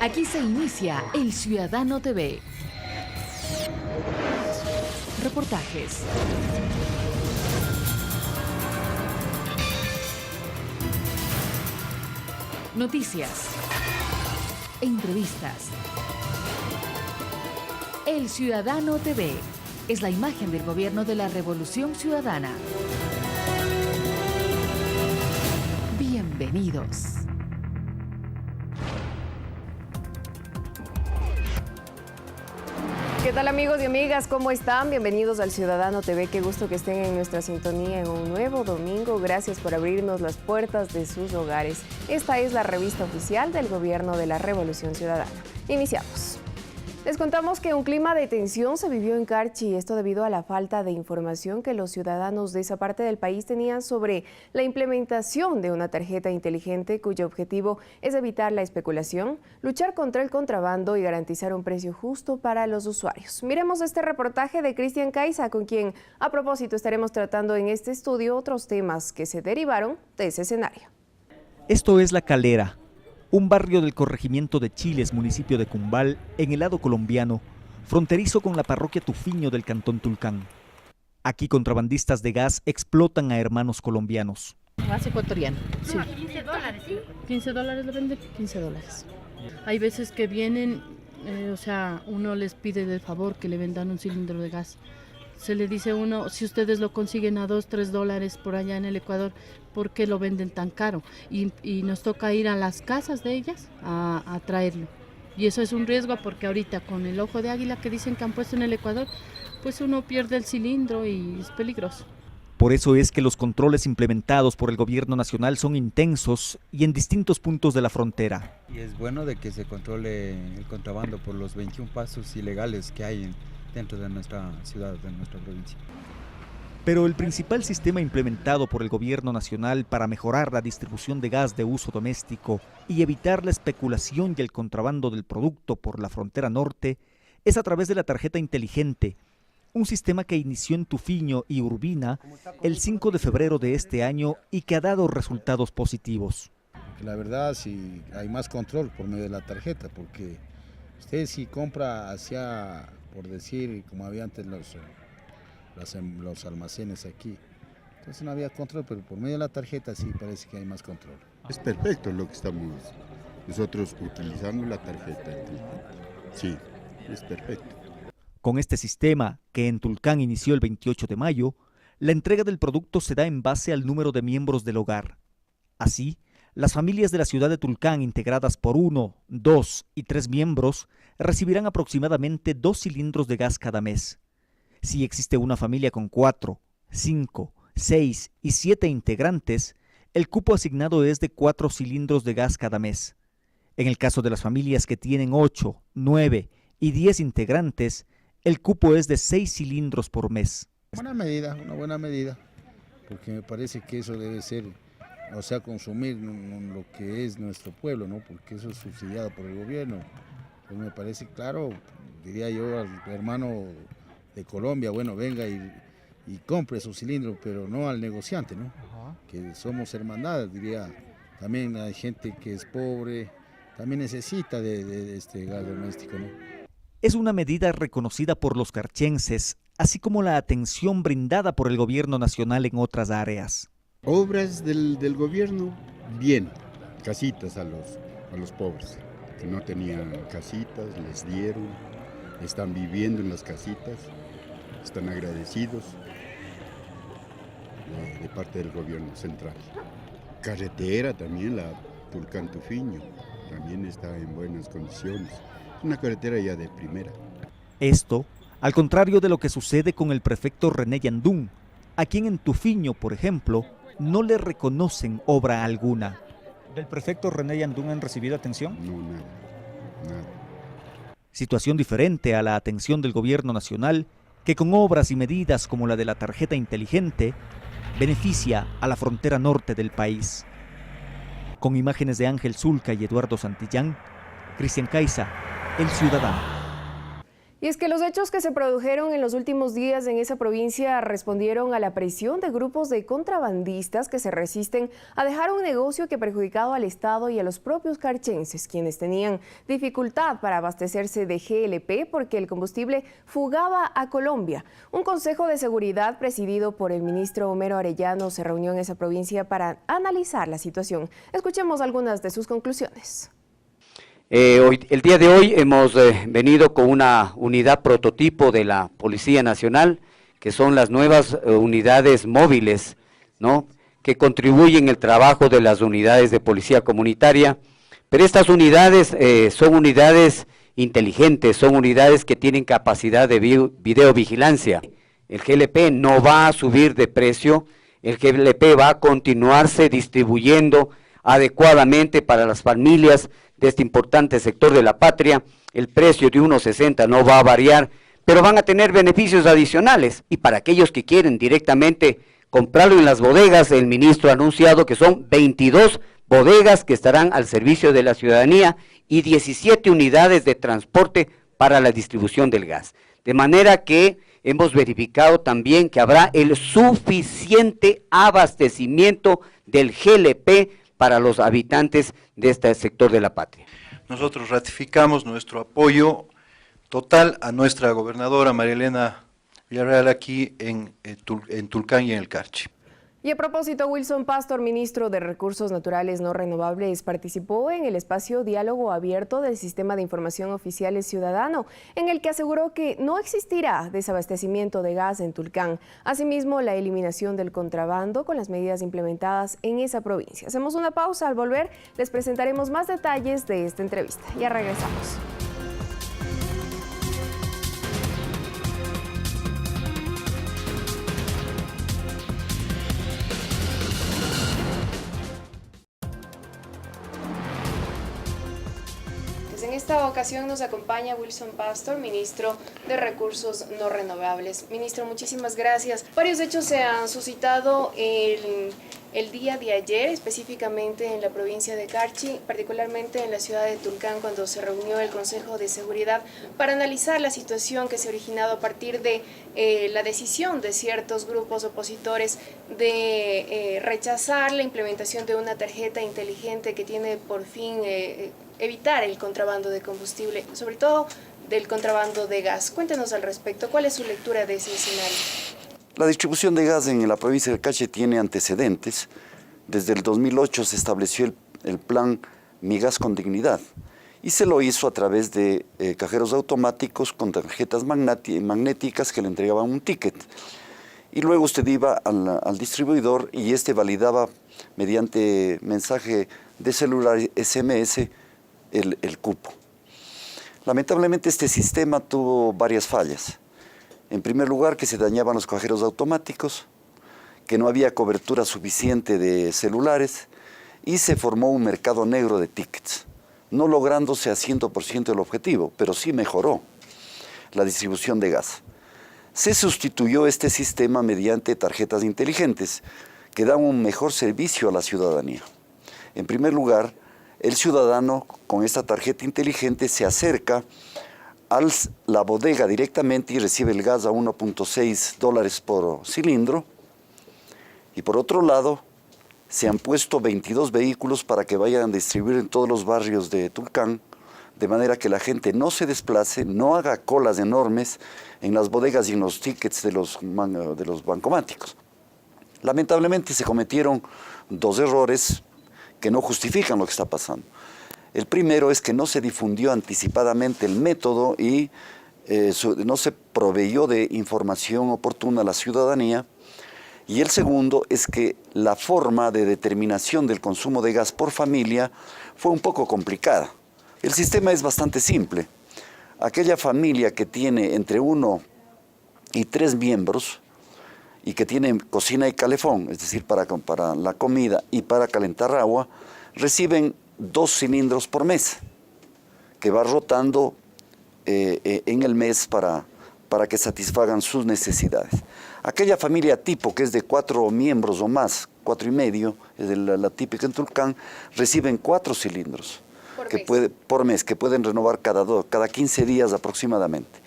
Aquí se inicia El Ciudadano TV. Reportajes. Noticias. Entrevistas. El Ciudadano TV es la imagen del gobierno de la Revolución Ciudadana. Bienvenidos. ¿Qué tal, amigos y amigas? ¿Cómo están? Bienvenidos al Ciudadano TV. Qué gusto que estén en nuestra sintonía en un nuevo domingo. Gracias por abrirnos las puertas de sus hogares. Esta es la revista oficial del Gobierno de la Revolución Ciudadana. Iniciamos. Les contamos que un clima de tensión se vivió en Carchi, esto debido a la falta de información que los ciudadanos de esa parte del país tenían sobre la implementación de una tarjeta inteligente cuyo objetivo es evitar la especulación, luchar contra el contrabando y garantizar un precio justo para los usuarios. Miremos este reportaje de Cristian Caiza, con quien a propósito estaremos tratando en este estudio otros temas que se derivaron de ese escenario. Esto es La Calera, un barrio del corregimiento de Chiles, municipio de Cumbal, en el lado colombiano, fronterizo con la parroquia Tufiño del cantón Tulcán. Aquí contrabandistas de gas explotan a hermanos colombianos. Gas ecuatoriano, sí. $15, ¿sí? $15 le venden, $15. Hay veces que vienen, uno les pide de favor que le vendan un cilindro de gas. Se le dice a uno, si ustedes lo consiguen a $2, $3 por allá en el Ecuador, ¿por qué lo venden tan caro? Y nos toca ir a las casas de ellas a traerlo. Y eso es un riesgo porque ahorita con el ojo de águila que dicen que han puesto en el Ecuador, pues uno pierde el cilindro y es peligroso. Por eso es que los controles implementados por el gobierno nacional son intensos y en distintos puntos de la frontera. Y es bueno de que se controle el contrabando por los 21 pasos ilegales que hay dentro de nuestra ciudad, de nuestra provincia. Pero el principal sistema implementado por el gobierno nacional para mejorar la distribución de gas de uso doméstico y evitar la especulación y el contrabando del producto por la frontera norte es a través de la tarjeta inteligente, un sistema que inició en Tufiño y Urbina el 5 de febrero de este año y que ha dado resultados positivos. La verdad, sí hay más control por medio de la tarjeta, porque usted si compra hacia, por decir, como había antes los almacenes aquí, entonces no había control, pero por medio de la tarjeta sí parece que hay más control. Es perfecto lo que estamos nosotros utilizando la tarjeta. Sí, es perfecto. Con este sistema, que en Tulcán inició el 28 de mayo, la entrega del producto se da en base al número de miembros del hogar. Así, las familias de la ciudad de Tulcán, integradas por 1, 2 y 3 miembros, recibirán aproximadamente 2 cilindros de gas cada mes. Si existe una familia con 4, 5, 6 y 7 integrantes, el cupo asignado es de 4 cilindros de gas cada mes. En el caso de las familias que tienen 8, 9 y 10 integrantes, el cupo es de 6 cilindros por mes. Una buena medida, porque me parece que eso debe ser, consumir lo que es nuestro pueblo, ¿no? Porque eso es subsidiado por el gobierno. Pues me parece claro, diría yo al hermano de Colombia, bueno, venga y compre su cilindro, pero no al negociante, ¿no? Que somos hermandades, diría. También hay gente que es pobre, también necesita de este gas doméstico, ¿no? Es una medida reconocida por los carchenses, así como la atención brindada por el gobierno nacional en otras áreas. Obras del gobierno, bien, casitas a los pobres, que no tenían casitas, les dieron, están viviendo en las casitas, están agradecidos de parte del gobierno central. Carretera también, la Tulcán-Tufiño, también está en buenas condiciones. Una carretera ya de primera. Esto, al contrario de lo que sucede con el prefecto René Yandún, a quien en Tufiño, por ejemplo, no le reconocen obra alguna. ¿Del prefecto René Yandún han recibido atención? No, nada. Situación diferente a la atención del gobierno nacional, que con obras y medidas como la de la tarjeta inteligente, beneficia a la frontera norte del país. Con imágenes de Ángel Zulca y Eduardo Santillán, Cristian Caiza, El Ciudadano. Y es que los hechos que se produjeron en los últimos días en esa provincia respondieron a la presión de grupos de contrabandistas que se resisten a dejar un negocio que ha perjudicado al Estado y a los propios carchenses, quienes tenían dificultad para abastecerse de GLP porque el combustible fugaba a Colombia. Un consejo de seguridad presidido por el ministro Homero Arellano se reunió en esa provincia para analizar la situación. Escuchemos algunas de sus conclusiones. El día de hoy hemos venido con una unidad prototipo de la Policía Nacional, que son las nuevas unidades móviles, ¿no?, que contribuyen el trabajo de las unidades de policía comunitaria, pero estas unidades son unidades inteligentes, son unidades que tienen capacidad de videovigilancia. El GLP no va a subir de precio, el GLP va a continuarse distribuyendo adecuadamente para las familias de este importante sector de la patria. El precio de 1.60 no va a variar, pero van a tener beneficios adicionales. Y para aquellos que quieren directamente comprarlo en las bodegas, el ministro ha anunciado que son 22 bodegas que estarán al servicio de la ciudadanía y 17 unidades de transporte para la distribución del gas. De manera que hemos verificado también que habrá el suficiente abastecimiento del GLP para los habitantes de este sector de la patria. Nosotros ratificamos nuestro apoyo total a nuestra gobernadora María Elena Villarreal aquí en Tulcán y en el Carchi. Y a propósito, Wilson Pastor, ministro de Recursos Naturales No Renovables, participó en el espacio Diálogo Abierto del Sistema de Información Oficiales Ciudadano, en el que aseguró que no existirá desabastecimiento de gas en Tulcán. Asimismo, la eliminación del contrabando con las medidas implementadas en esa provincia. Hacemos una pausa. Al volver, les presentaremos más detalles de esta entrevista. Ya regresamos. En esta ocasión nos acompaña Wilson Pastor, ministro de Recursos No Renovables. Ministro, muchísimas gracias. Varios hechos se han suscitado el día de ayer, específicamente en la provincia de Carchi, particularmente en la ciudad de Tulcán, cuando se reunió el Consejo de Seguridad para analizar la situación que se ha originado a partir de la decisión de ciertos grupos opositores de rechazar la implementación de una tarjeta inteligente que tiene por fin evitar el contrabando de combustible, sobre todo del contrabando de gas. Cuéntenos al respecto, ¿cuál es su lectura de ese escenario? La distribución de gas en la provincia del Carchi tiene antecedentes. Desde el 2008 se estableció el plan Mi Gas con Dignidad y se lo hizo a través de cajeros automáticos con tarjetas magnéticas que le entregaban un ticket. Y luego usted iba al distribuidor y este validaba mediante mensaje de celular SMS el cupo. Lamentablemente este sistema tuvo varias fallas. En primer lugar, que se dañaban los cajeros automáticos, que no había cobertura suficiente de celulares y se formó un mercado negro de tickets, no lográndose a 100% el objetivo, pero sí mejoró la distribución de gas. Se sustituyó este sistema mediante tarjetas inteligentes que dan un mejor servicio a la ciudadanía. En primer lugar, el ciudadano con esta tarjeta inteligente se acerca a la bodega directamente y recibe el gas a $1.6 por cilindro. Y por otro lado, se han puesto 22 vehículos para que vayan a distribuir en todos los barrios de Tulcán, de manera que la gente no se desplace, no haga colas enormes en las bodegas y en los tickets de los bancomáticos. Lamentablemente se cometieron dos errores que no justifican lo que está pasando. El primero es que no se difundió anticipadamente el método y no se proveyó de información oportuna a la ciudadanía. Y el segundo es que la forma de determinación del consumo de gas por familia fue un poco complicada. El sistema es bastante simple. Aquella familia que tiene entre 1 y 3 miembros y que tiene cocina y calefón, es decir, para la comida y para calentar agua, reciben 2 cilindros por mes, que va rotando en el mes para que satisfagan sus necesidades. Aquella familia tipo, que es de 4 miembros o más, 4 y medio, es la típica en Tulcán, reciben 4 cilindros por mes, que pueden renovar cada 15 días aproximadamente.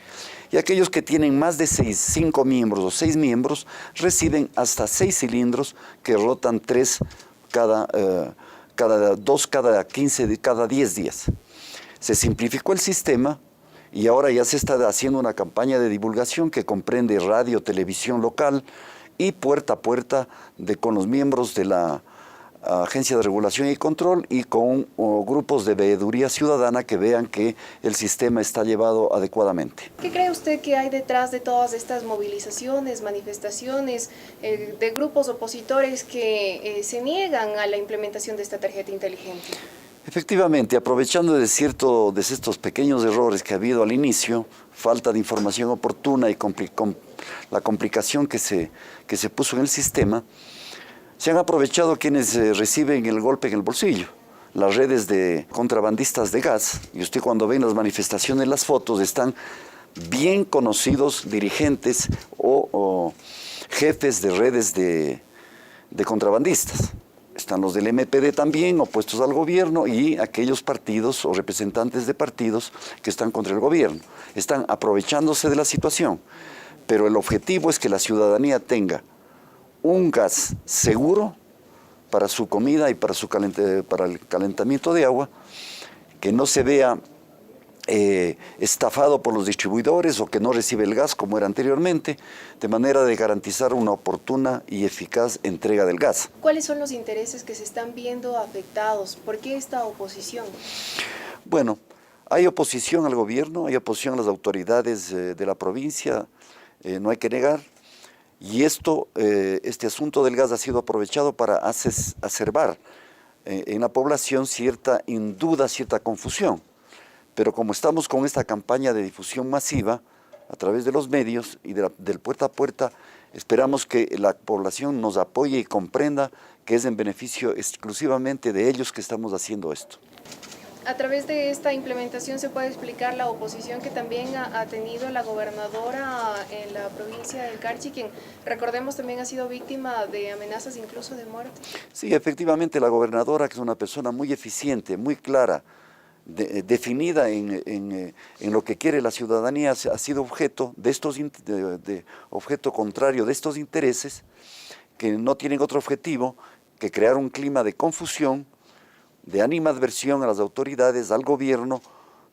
Y aquellos que tienen más de 5 miembros o 6 miembros reciben hasta 6 cilindros que rotan 3 cada 15, cada 10 días. Se simplificó el sistema y ahora ya se está haciendo una campaña de divulgación que comprende radio, televisión local y puerta a puerta con los miembros de la Agencia de Regulación y Control y con grupos de veeduría ciudadana que vean que el sistema está llevado adecuadamente. ¿Qué cree usted que hay detrás de todas estas movilizaciones, manifestaciones de grupos opositores que se niegan a la implementación de esta tarjeta inteligente? Efectivamente, aprovechando de estos pequeños errores que ha habido al inicio, falta de información oportuna y la complicación que se puso en el sistema, se han aprovechado quienes reciben el golpe en el bolsillo. Las redes de contrabandistas de gas, y usted cuando ve en las manifestaciones las fotos, están bien conocidos dirigentes o jefes de redes de contrabandistas. Están los del MPD también, opuestos al gobierno, y aquellos partidos o representantes de partidos que están contra el gobierno. Están aprovechándose de la situación, pero el objetivo es que la ciudadanía tenga un gas seguro para su comida y para el calentamiento de agua, que no se vea estafado por los distribuidores o que no recibe el gas como era anteriormente, de manera de garantizar una oportuna y eficaz entrega del gas. ¿Cuáles son los intereses que se están viendo afectados? ¿Por qué esta oposición? Bueno, hay oposición al gobierno, hay oposición a las autoridades de la provincia, no hay que negar. Y este asunto del gas ha sido aprovechado para acerbar en la población cierta confusión. Pero como estamos con esta campaña de difusión masiva a través de los medios y del puerta a puerta, esperamos que la población nos apoye y comprenda que es en beneficio exclusivamente de ellos que estamos haciendo esto. A través de esta implementación se puede explicar la oposición que también ha tenido la gobernadora en la provincia del Carchi, quien recordemos también ha sido víctima de amenazas incluso de muerte. Sí, efectivamente la gobernadora, que es una persona muy eficiente, muy clara, definida en lo que quiere la ciudadanía, ha sido objeto objeto contrario de estos intereses que no tienen otro objetivo que crear un clima de confusión, de animadversión a las autoridades, al gobierno,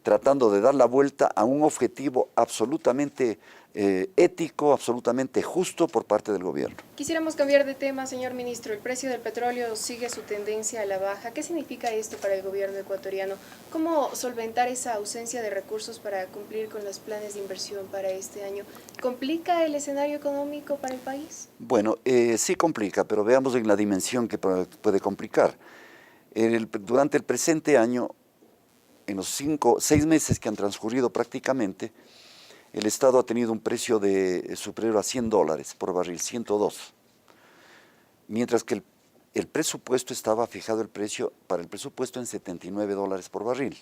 tratando de dar la vuelta a un objetivo absolutamente ético, absolutamente justo por parte del gobierno. Quisiéramos cambiar de tema, señor ministro. El precio del petróleo sigue su tendencia a la baja. ¿Qué significa esto para el gobierno ecuatoriano? ¿Cómo solventar esa ausencia de recursos para cumplir con los planes de inversión para este año? ¿Complica el escenario económico para el país? Bueno, sí complica, pero veamos en la dimensión que puede complicar. Durante el presente año, en los 6 meses que han transcurrido prácticamente, el Estado ha tenido un precio superior a $100 por barril, 102. Mientras que el presupuesto estaba fijado para el presupuesto en $79 por barril.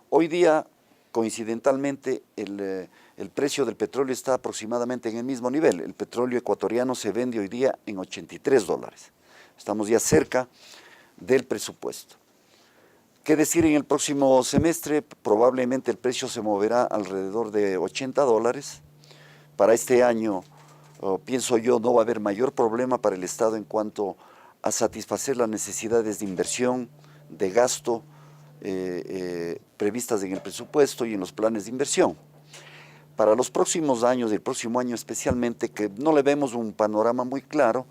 Hoy día, coincidentalmente, el precio del petróleo está aproximadamente en el mismo nivel. El petróleo ecuatoriano se vende hoy día en $83. Estamos ya cerca del presupuesto. ¿Qué decir en el próximo semestre? Probablemente el precio se moverá alrededor de $80. Para este año, pienso yo, no va a haber mayor problema para el Estado en cuanto a satisfacer las necesidades de inversión, de gasto, previstas en el presupuesto y en los planes de inversión. Para los próximos años, el próximo año especialmente, que no le vemos un panorama muy claro,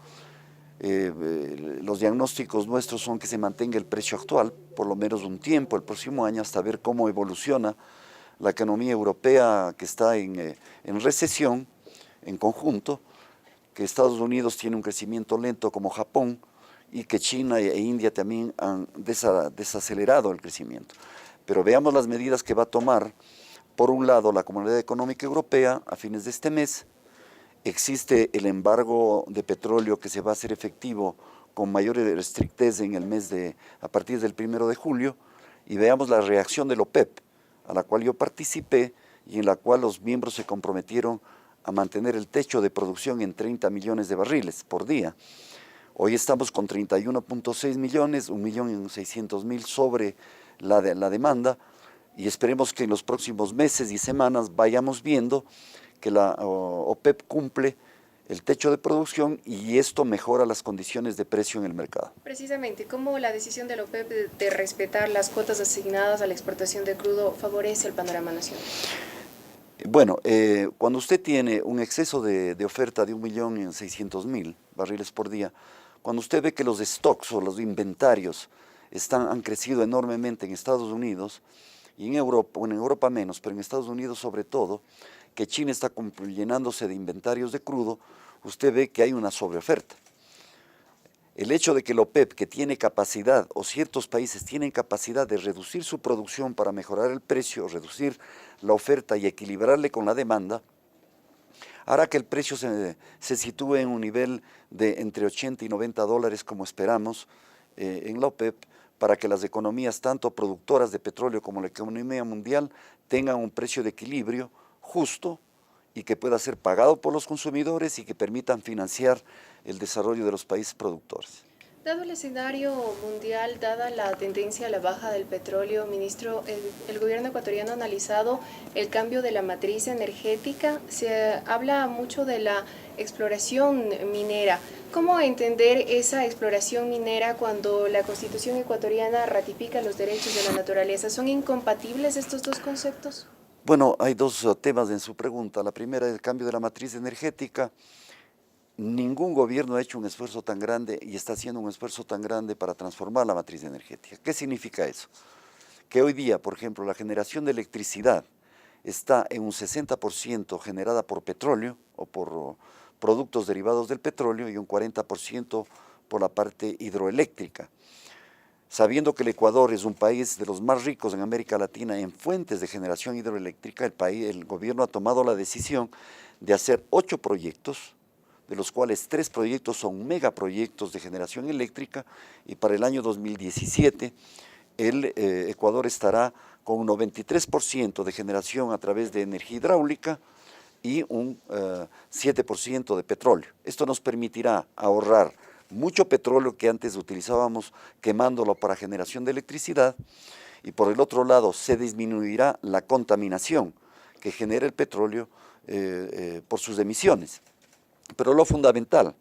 los diagnósticos nuestros son que se mantenga el precio actual, por lo menos un tiempo, el próximo año, hasta ver cómo evoluciona la economía europea que está en recesión en conjunto, que Estados Unidos tiene un crecimiento lento como Japón y que China e India también han desacelerado el crecimiento. Pero veamos las medidas que va a tomar, por un lado, la Comunidad Económica Europea a fines de este mes. Existe el embargo de petróleo que se va a hacer efectivo con mayor estrictez a partir del 1 de julio, y veamos la reacción de la OPEP, a la cual yo participé y en la cual los miembros se comprometieron a mantener el techo de producción en 30 millones de barriles por día. Hoy estamos con 31.6 millones, 1.600.000 sobre la demanda. y esperemos que en los próximos meses y semanas vayamos viendo que la OPEP cumple el techo de producción y esto mejora las condiciones de precio en el mercado. Precisamente, ¿cómo la decisión de la OPEP de respetar las cuotas asignadas a la exportación de crudo favorece el panorama nacional? Bueno, cuando usted tiene un exceso de oferta de 1.600.000 barriles por día, cuando usted ve que los stocks o los inventarios han crecido enormemente en Estados Unidos y en Europa, bueno, en Europa menos, pero en Estados Unidos sobre todo, que China está llenándose de inventarios de crudo, usted ve que hay una sobreoferta. El hecho de que la OPEP, que tiene capacidad, o ciertos países tienen capacidad de reducir su producción para mejorar el precio, reducir la oferta y equilibrarle con la demanda, hará que el precio se sitúe en un nivel de entre 80 y 90 dólares como esperamos en la OPEP, para que las economías, tanto productoras de petróleo como la economía mundial, tengan un precio de equilibrio justo y que pueda ser pagado por los consumidores y que permitan financiar el desarrollo de los países productores. Dado el escenario mundial, dada la tendencia a la baja del petróleo, ministro, el gobierno ecuatoriano ha analizado el cambio de la matriz energética. Se habla mucho de la exploración minera. ¿Cómo entender esa exploración minera cuando la Constitución ecuatoriana ratifica los derechos de la naturaleza? ¿Son incompatibles estos dos conceptos? Bueno, hay dos temas en su pregunta. La primera es el cambio de la matriz energética. Ningún gobierno ha hecho un esfuerzo tan grande y está haciendo un esfuerzo tan grande para transformar la matriz energética. ¿Qué significa eso? Que hoy día, por ejemplo, la generación de electricidad está en un 60% generada por petróleo o por productos derivados del petróleo y un 40% por la parte hidroeléctrica. Sabiendo que el Ecuador es un país de los más ricos en América Latina en fuentes de generación hidroeléctrica, el gobierno ha tomado la decisión de hacer 8 proyectos, de los cuales 3 proyectos son megaproyectos de generación eléctrica, y para el año 2017 el Ecuador estará con un 93% de generación a través de energía hidráulica y un 7% de petróleo. Esto nos permitirá ahorrar mucho petróleo que antes utilizábamos quemándolo para generación de electricidad, y por el otro lado se disminuirá la contaminación que genera el petróleo por sus emisiones. Pero lo fundamental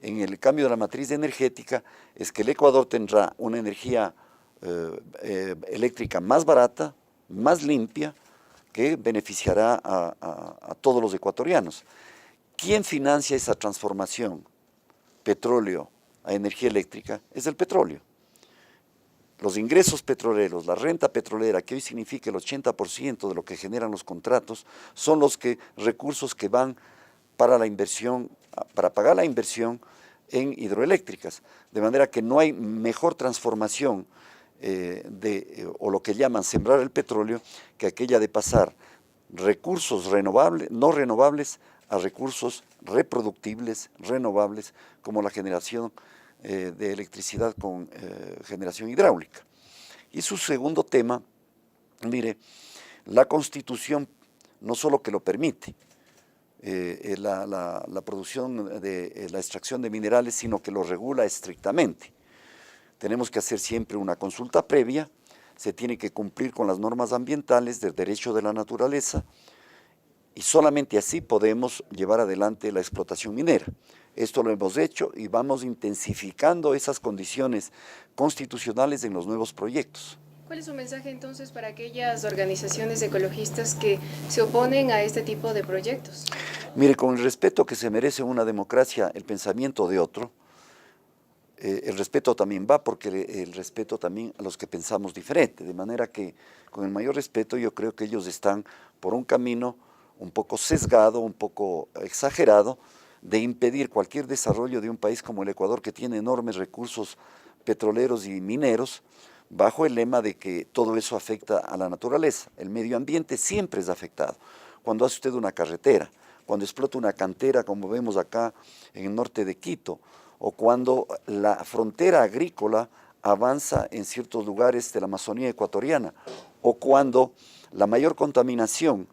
en el cambio de la matriz energética es que el Ecuador tendrá una energía eléctrica más barata, más limpia, que beneficiará a todos los ecuatorianos. ¿Quién financia esa transformación? Petróleo a energía eléctrica, es el petróleo. Los ingresos petroleros, la renta petrolera, que hoy significa el 80% de lo que generan los contratos, son los recursos que van para la inversión, para pagar la inversión en hidroeléctricas. De manera que no hay mejor transformación o lo que llaman sembrar el petróleo, que aquella de pasar recursos renovables, no renovables, a recursos reproductibles, renovables, como la generación de electricidad con generación hidráulica. Y su segundo tema, mire, la Constitución no solo que lo permite, la producción de la extracción de minerales, sino que lo regula estrictamente. Tenemos que hacer siempre una consulta previa, se tiene que cumplir con las normas ambientales del derecho de la naturaleza, y solamente así podemos llevar adelante la explotación minera. Esto lo hemos hecho y vamos intensificando esas condiciones constitucionales en los nuevos proyectos. ¿Cuál es su mensaje entonces para aquellas organizaciones ecologistas que se oponen a este tipo de proyectos? Mire, con el respeto que se merece una democracia, el pensamiento de otro, el respeto también va porque el respeto también a los que pensamos diferente, de manera que con el mayor respeto yo creo que ellos están por un camino un poco sesgado, un poco exagerado, de impedir cualquier desarrollo de un país como el Ecuador, que tiene enormes recursos petroleros y mineros, bajo el lema de que todo eso afecta a la naturaleza. El medio ambiente siempre es afectado. Cuando hace usted una carretera, cuando explota una cantera, como vemos acá en el norte de Quito, o cuando la frontera agrícola avanza en ciertos lugares de la Amazonía ecuatoriana, o cuando la mayor contaminación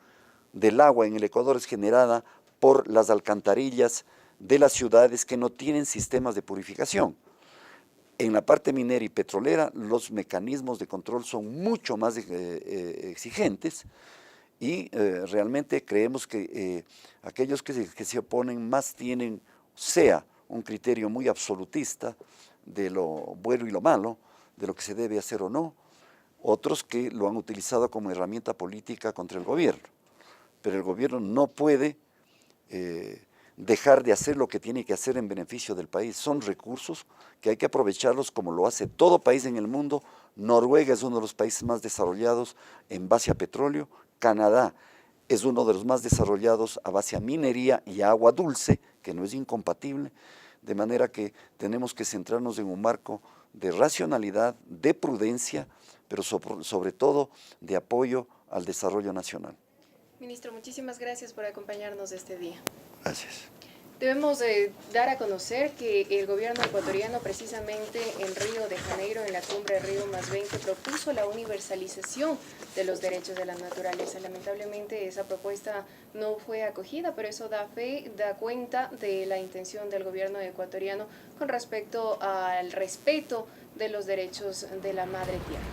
del agua en el Ecuador es generada por las alcantarillas de las ciudades que no tienen sistemas de purificación. En la parte minera y petrolera, los mecanismos de control son mucho más exigentes y realmente creemos que aquellos que se oponen más tienen, sea un criterio muy absolutista de lo bueno y lo malo, de lo que se debe hacer o no, otros que lo han utilizado como herramienta política contra el gobierno. Pero el gobierno no puede dejar de hacer lo que tiene que hacer en beneficio del país. Son recursos que hay que aprovecharlos como lo hace todo país en el mundo. Noruega es uno de los países más desarrollados en base a petróleo. Canadá es uno de los más desarrollados a base a minería y a agua dulce, que no es incompatible. De manera que tenemos que centrarnos en un marco de racionalidad, de prudencia, pero sobre todo de apoyo al desarrollo nacional. Ministro, muchísimas gracias por acompañarnos este día. Gracias. Debemos dar a conocer que el gobierno ecuatoriano, precisamente en Río de Janeiro, en la cumbre Río+20, propuso la universalización de los derechos de la naturaleza. Lamentablemente esa propuesta no fue acogida, pero eso da cuenta de la intención del gobierno ecuatoriano con respecto al respeto de los derechos de la madre tierra.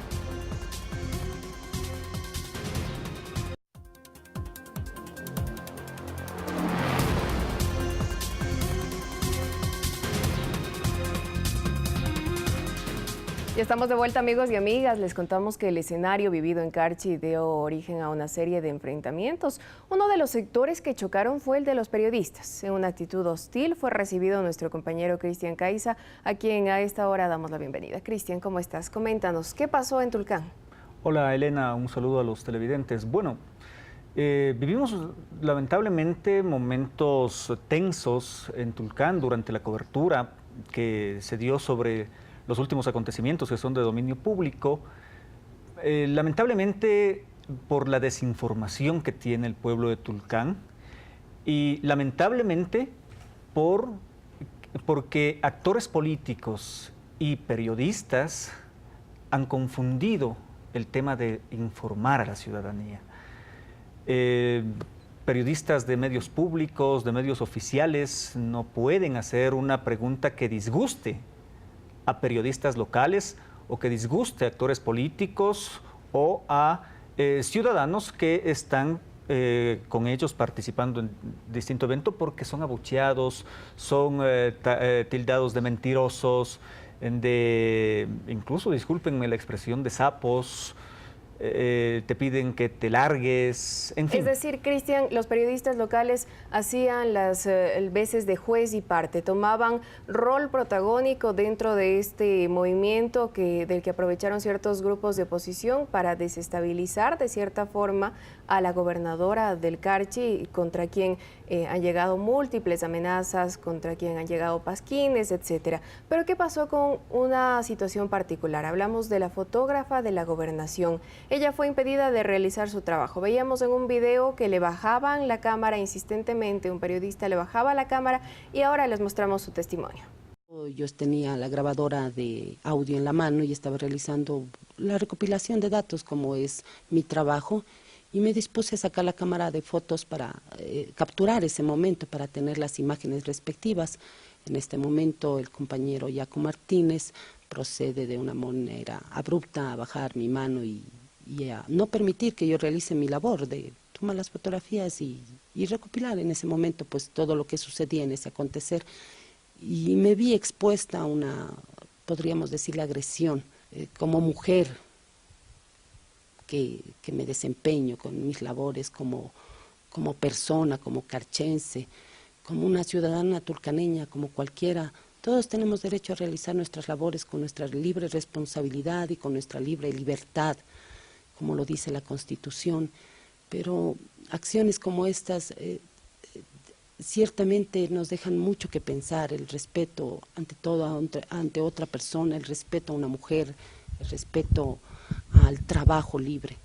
Ya estamos de vuelta, amigos y amigas. Les contamos que el escenario vivido en Carchi dio origen a una serie de enfrentamientos. Uno de los sectores que chocaron fue el de los periodistas. En una actitud hostil fue recibido nuestro compañero Cristian Caiza, a quien a esta hora damos la bienvenida. Cristian, ¿cómo estás? Coméntanos, ¿qué pasó en Tulcán? Hola Elena, un saludo a los televidentes. Bueno, vivimos lamentablemente momentos tensos en Tulcán durante la cobertura que se dio sobre los últimos acontecimientos que son de dominio público, lamentablemente por la desinformación que tiene el pueblo de Tulcán y lamentablemente porque actores políticos y periodistas han confundido el tema de informar a la ciudadanía. Periodistas de medios públicos, de medios oficiales, no pueden hacer una pregunta que disguste a periodistas locales o que disguste a actores políticos o a ciudadanos que están con ellos participando en distinto evento porque son abucheados, son tildados de mentirosos, incluso, discúlpenme la expresión, de sapos. Te piden que te largues, en fin. Es decir, Cristian, los periodistas locales hacían las veces de juez y parte, tomaban rol protagónico dentro de este movimiento del que aprovecharon ciertos grupos de oposición para desestabilizar de cierta forma a la gobernadora del Carchi, contra quien han llegado múltiples amenazas, contra quien han llegado pasquines, etcétera. Pero ¿qué pasó con una situación particular? Hablamos de la fotógrafa de la gobernación. Ella fue impedida de realizar su trabajo. Veíamos en un video que le bajaban la cámara insistentemente, un periodista le bajaba la cámara y ahora les mostramos su testimonio. Yo tenía la grabadora de audio en la mano y estaba realizando la recopilación de datos, como es mi trabajo, y me dispuse a sacar la cámara de fotos para capturar ese momento, para tener las imágenes respectivas. En este momento el compañero Yaco Martínez procede de una manera abrupta a bajar mi mano y a no permitir que yo realice mi labor de tomar las fotografías y recopilar en ese momento pues todo lo que sucedía en ese acontecer. Y me vi expuesta a una, podríamos decirle, agresión como mujer que me desempeño con mis labores como persona, como carchense, como una ciudadana tulcaneña, como cualquiera. Todos tenemos derecho a realizar nuestras labores con nuestra libre responsabilidad y con nuestra libre libertad, como lo dice la Constitución, pero acciones como estas ciertamente nos dejan mucho que pensar, el respeto ante todo, ante otra persona, el respeto a una mujer, el respeto al trabajo libre.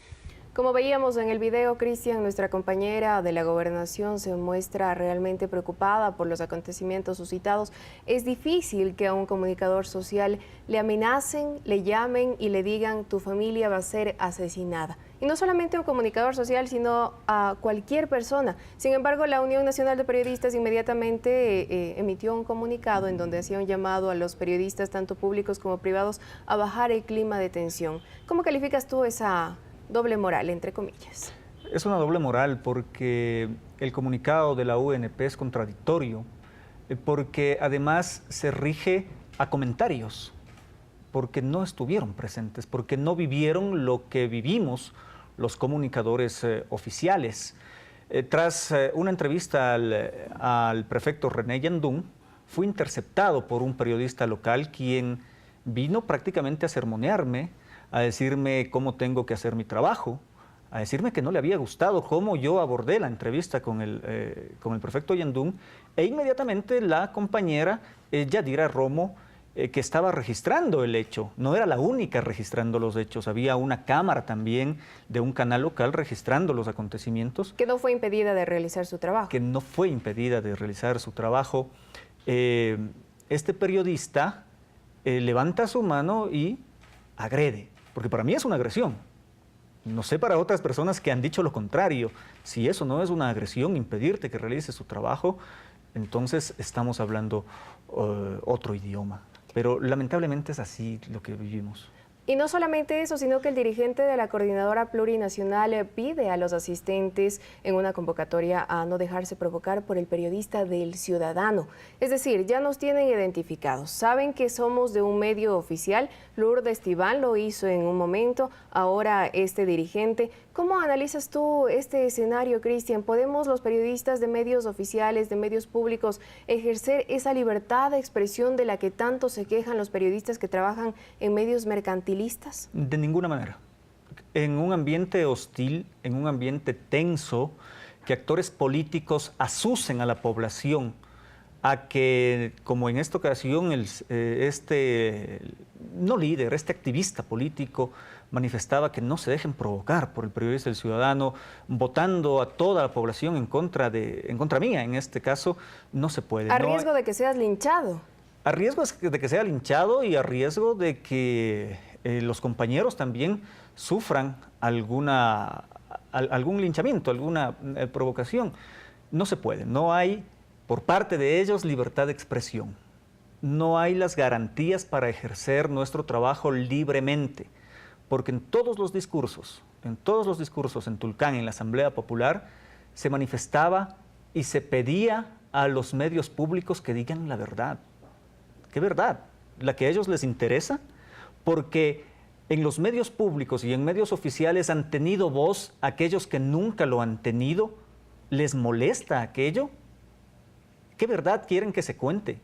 Como veíamos en el video, Cristian, nuestra compañera de la Gobernación se muestra realmente preocupada por los acontecimientos suscitados. Es difícil que a un comunicador social le amenacen, le llamen y le digan tu familia va a ser asesinada. Y no solamente a un comunicador social, sino a cualquier persona. Sin embargo, la Unión Nacional de Periodistas inmediatamente emitió un comunicado en donde hacía un llamado a los periodistas, tanto públicos como privados, a bajar el clima de tensión. ¿Cómo calificas tú esa doble moral, entre comillas? Es una doble moral porque el comunicado de la UNP es contradictorio, porque además se rige a comentarios, porque no estuvieron presentes, porque no vivieron lo que vivimos los comunicadores oficiales. Tras una entrevista al prefecto René Yandún, fui interceptado por un periodista local quien vino prácticamente a sermonearme, a decirme cómo tengo que hacer mi trabajo, a decirme que no le había gustado cómo yo abordé la entrevista con el prefecto Yandún, e inmediatamente la compañera Yadira Romo, que estaba registrando el hecho, no era la única registrando los hechos, había una cámara también de un canal local registrando los acontecimientos. Que no fue impedida de realizar su trabajo. Que no fue impedida de realizar su trabajo. Este periodista levanta su mano y agrede, porque para mí es una agresión. No sé para otras personas que han dicho lo contrario. Si eso no es una agresión, impedirte que realices su trabajo, entonces estamos hablando otro idioma. Pero lamentablemente es así lo que vivimos. Y no solamente eso, sino que el dirigente de la Coordinadora Plurinacional pide a los asistentes en una convocatoria a no dejarse provocar por el periodista del Ciudadano. Es decir, ya nos tienen identificados, saben que somos de un medio oficial. Lourdes Tibán lo hizo en un momento, ahora este dirigente. ¿Cómo analizas tú este escenario, Cristian? ¿Podemos los periodistas de medios oficiales, de medios públicos, ejercer esa libertad de expresión de la que tanto se quejan los periodistas que trabajan en medios mercantilistas? De ninguna manera. En un ambiente hostil, en un ambiente tenso, que actores políticos asusen a la población a que, como en esta ocasión, este activista político manifestaba que no se dejen provocar por el periodista del Ciudadano, votando a toda la población en contra mía, en este caso, no se puede. A riesgo de que seas linchado. A riesgo de que sea linchado y a riesgo de que los compañeros también sufran algún linchamiento, alguna provocación. No se puede, no hay por parte de ellos libertad de expresión. No hay las garantías para ejercer nuestro trabajo libremente, porque en todos los discursos en Tulcán, en la Asamblea Popular, se manifestaba y se pedía a los medios públicos que digan la verdad. ¿Qué verdad? La que a ellos les interesa, porque en los medios públicos y en medios oficiales han tenido voz aquellos que nunca lo han tenido. ¿Les molesta aquello? ¿Qué verdad quieren que se cuente?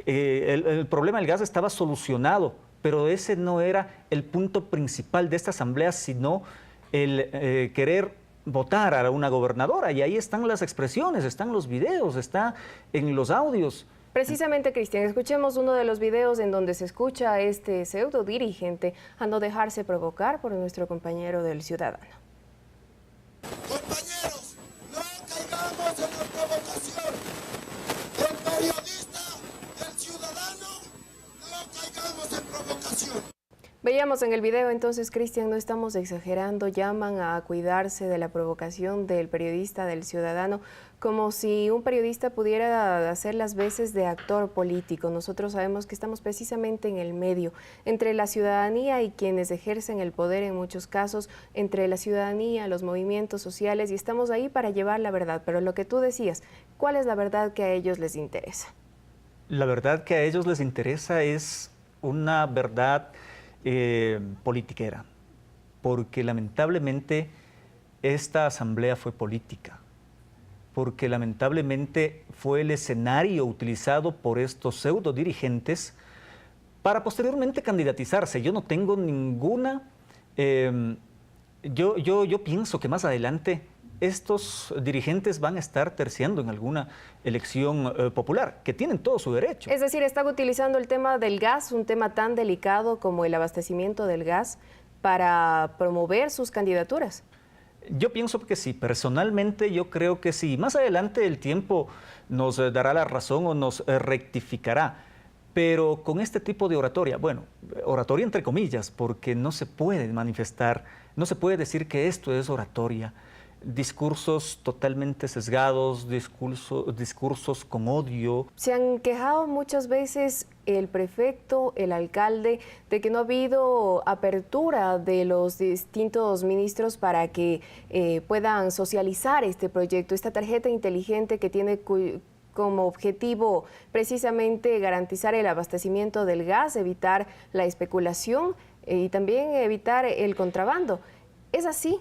El problema del gas estaba solucionado, pero ese no era el punto principal de esta asamblea, sino el querer votar a una gobernadora. Y ahí están las expresiones, están los videos, está en los audios. Precisamente, Cristian, escuchemos uno de los videos en donde se escucha a este pseudo dirigente a no dejarse provocar por nuestro compañero del Ciudadano. Compañeros, no caigamos en la provocación. El periodista del Ciudadano, no caigamos en provocación. Veíamos en el video entonces, Cristian, no estamos exagerando, llaman a cuidarse de la provocación del periodista del Ciudadano, como si un periodista pudiera hacer las veces de actor político. Nosotros sabemos que estamos precisamente en el medio, entre la ciudadanía y quienes ejercen el poder en muchos casos, entre la ciudadanía, los movimientos sociales, y estamos ahí para llevar la verdad. Pero lo que tú decías, ¿cuál es la verdad que a ellos les interesa? La verdad que a ellos les interesa es una verdad politiquera, porque lamentablemente esta asamblea fue política, porque lamentablemente fue el escenario utilizado por estos pseudo dirigentes para posteriormente candidatizarse. Yo no tengo ninguna... yo pienso que más adelante estos dirigentes van a estar terciando en alguna elección popular, que tienen todo su derecho. Es decir, están utilizando el tema del gas, un tema tan delicado como el abastecimiento del gas, para promover sus candidaturas? Yo pienso que sí, personalmente yo creo que sí. Más adelante el tiempo nos dará la razón o nos rectificará. Pero con este tipo de oratoria, bueno, oratoria entre comillas, porque no se puede manifestar, no se puede decir que esto es oratoria. Discursos totalmente sesgados, discursos con odio. Se han quejado muchas veces el prefecto, el alcalde, de que no ha habido apertura de los distintos ministros para que puedan socializar este proyecto, esta tarjeta inteligente que tiene como objetivo precisamente garantizar el abastecimiento del gas, evitar la especulación y también evitar el contrabando. ¿Es así?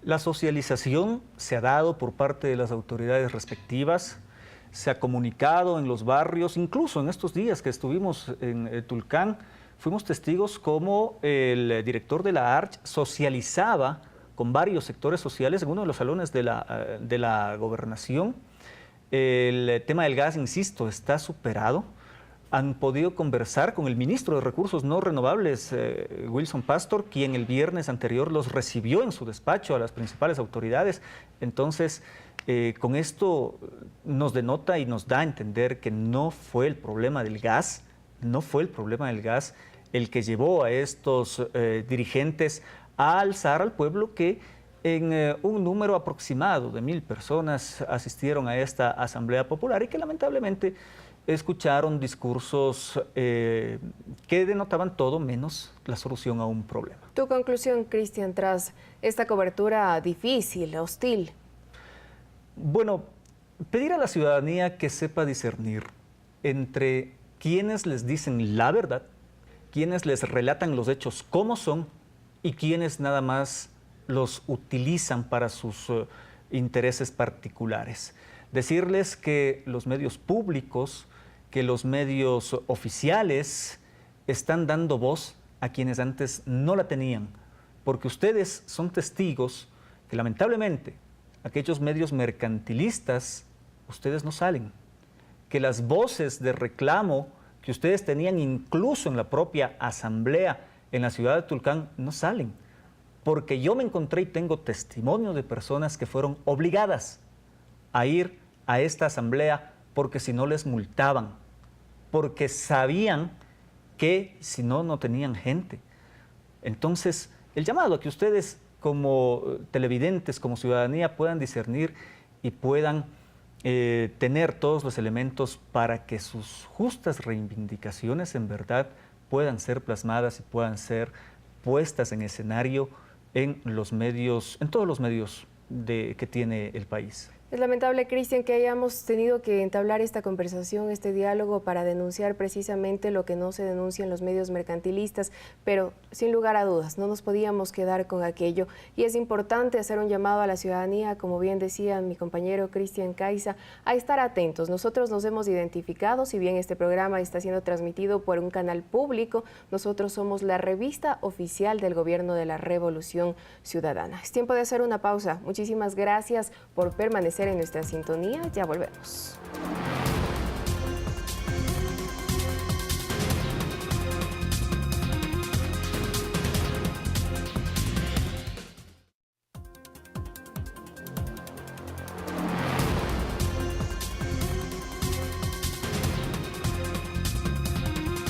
La socialización se ha dado por parte de las autoridades respectivas, se ha comunicado en los barrios, incluso en estos días que estuvimos en Tulcán, fuimos testigos como el director de la ARCH socializaba con varios sectores sociales en uno de los salones de la gobernación. El tema del gas, insisto, está superado. Han podido conversar con el ministro de Recursos No Renovables, Wilson Pastor, quien el viernes anterior los recibió en su despacho a las principales autoridades. Entonces, con esto nos denota y nos da a entender que no fue el problema del gas, el que llevó a estos dirigentes a alzar al pueblo que en un número aproximado de 1000 personas asistieron a esta Asamblea Popular y que lamentablemente escucharon discursos que denotaban todo menos la solución a un problema. Tu conclusión, Cristian, tras esta cobertura difícil, hostil. Bueno, pedir a la ciudadanía que sepa discernir entre quienes les dicen la verdad, quienes les relatan los hechos como son y quienes nada más los utilizan para sus intereses particulares. Decirles que los medios públicos, que los medios oficiales están dando voz a quienes antes no la tenían, porque ustedes son testigos que lamentablemente aquellos medios mercantilistas, ustedes no salen, que las voces de reclamo que ustedes tenían incluso en la propia asamblea en la ciudad de Tulcán no salen, porque yo me encontré y tengo testimonio de personas que fueron obligadas a ir a esta asamblea porque si no les multaban, porque sabían que si no, no tenían gente. Entonces, el llamado a que ustedes como televidentes, como ciudadanía, puedan discernir y puedan tener todos los elementos para que sus justas reivindicaciones en verdad puedan ser plasmadas y puedan ser puestas en escenario en los medios, en todos los medios que tiene el país. Es lamentable, Cristian, que hayamos tenido que entablar esta conversación, este diálogo para denunciar precisamente lo que no se denuncia en los medios mercantilistas, pero sin lugar a dudas, no nos podíamos quedar con aquello. Y es importante hacer un llamado a la ciudadanía, como bien decía mi compañero Cristian Caiza, a estar atentos. Nosotros nos hemos identificado, si bien este programa está siendo transmitido por un canal público, nosotros somos la revista oficial del Gobierno de la Revolución Ciudadana. Es tiempo de hacer una pausa. Muchísimas gracias por permanecer en nuestra sintonía. Ya volvemos.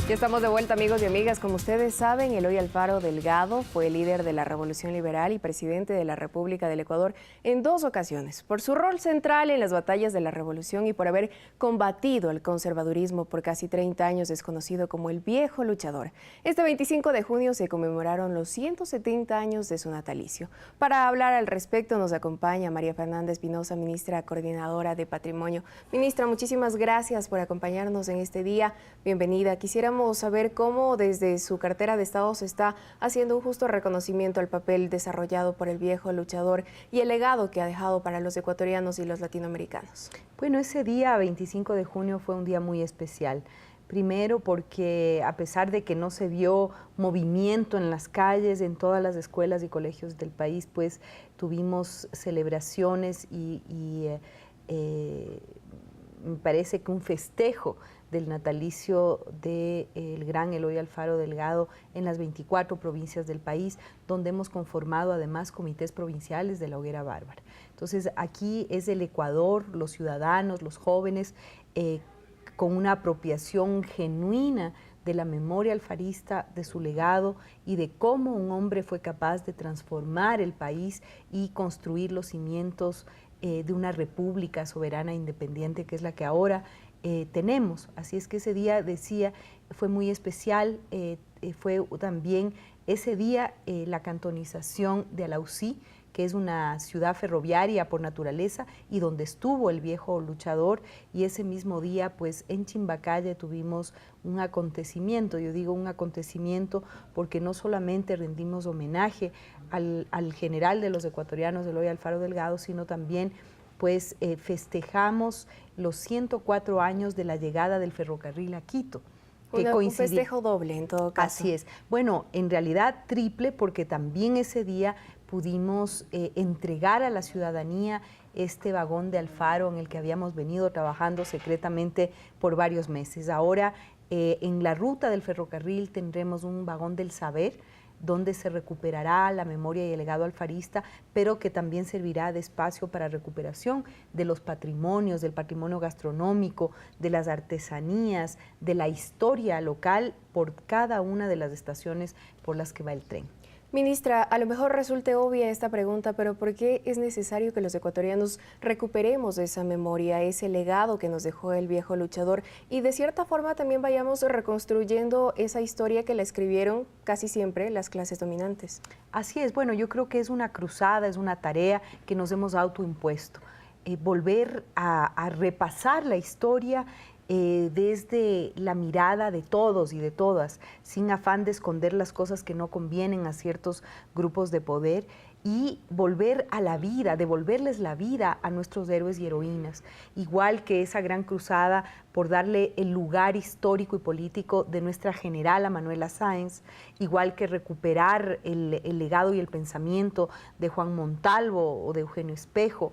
Ya estamos de vuelta, amigos y amigas. Como ustedes saben, Eloy Alfaro Delgado fue líder de la Revolución Liberal y presidente de la República del Ecuador en 2 ocasiones, por su rol central en las batallas de la Revolución y por haber combatido el conservadurismo por casi 30 años, es conocido como el viejo luchador. Este 25 de junio se conmemoraron los 170 años de su natalicio. Para hablar al respecto nos acompaña María Fernanda Espinosa, ministra coordinadora de Patrimonio. Ministra, muchísimas gracias por acompañarnos en este día. Bienvenida. Quisiéramos saber cómo desde su cartera de Estado se está haciendo un justo reconocimiento al papel desarrollado por el viejo luchador y el legado que ha dejado para los ecuatorianos y los latinoamericanos. Bueno, ese día 25 de junio fue un día muy especial. Primero porque a pesar de que no se vio movimiento en las calles, en todas las escuelas y colegios del país, pues tuvimos celebraciones y me parece que un festejo del natalicio del gran Eloy Alfaro Delgado en las 24 provincias del país, donde hemos conformado además comités provinciales de la Hoguera Bárbara. Entonces aquí es el Ecuador, los ciudadanos, los jóvenes, con una apropiación genuina de la memoria alfarista, de su legado y de cómo un hombre fue capaz de transformar el país y construir los cimientos de una república soberana e independiente, que es la que ahora tenemos. Así es que ese día, decía, fue muy especial. Fue también ese día la cantonización de Alausí, que es una ciudad ferroviaria por naturaleza y donde estuvo el viejo luchador, y ese mismo día pues en Chimbacalle tuvimos un acontecimiento. Yo digo un acontecimiento porque no solamente rendimos homenaje al general de los ecuatorianos, Eloy Alfaro Delgado, sino también pues festejamos los 104 años de la llegada del ferrocarril a Quito. Un festejo doble en todo caso. Así es. Bueno, en realidad triple, porque también ese día pudimos entregar a la ciudadanía este vagón de Alfaro en el que habíamos venido trabajando secretamente por varios meses. Ahora, en la ruta del ferrocarril tendremos un vagón del saber, donde se recuperará la memoria y el legado alfarista, pero que también servirá de espacio para recuperación de los patrimonios, del patrimonio gastronómico, de las artesanías, de la historia local por cada una de las estaciones por las que va el tren. Ministra, a lo mejor resulte obvia esta pregunta, pero ¿por qué es necesario que los ecuatorianos recuperemos esa memoria, ese legado que nos dejó el viejo luchador y de cierta forma también vayamos reconstruyendo esa historia que la escribieron casi siempre las clases dominantes? Así es, bueno, yo creo que es una cruzada, es una tarea que nos hemos autoimpuesto. Volver a repasar la historia desde la mirada de todos y de todas, sin afán de esconder las cosas que no convienen a ciertos grupos de poder, y volver a la vida, devolverles la vida a nuestros héroes y heroínas, igual que esa gran cruzada por darle el lugar histórico y político de nuestra generala Manuela Sáenz, igual que recuperar el legado y el pensamiento de Juan Montalvo o de Eugenio Espejo,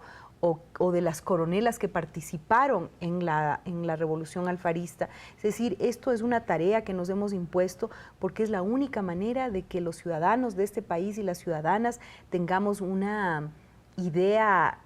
o de las coronelas que participaron en la revolución alfarista. Es decir, esto es una tarea que nos hemos impuesto porque es la única manera de que los ciudadanos de este país y las ciudadanas tengamos una idea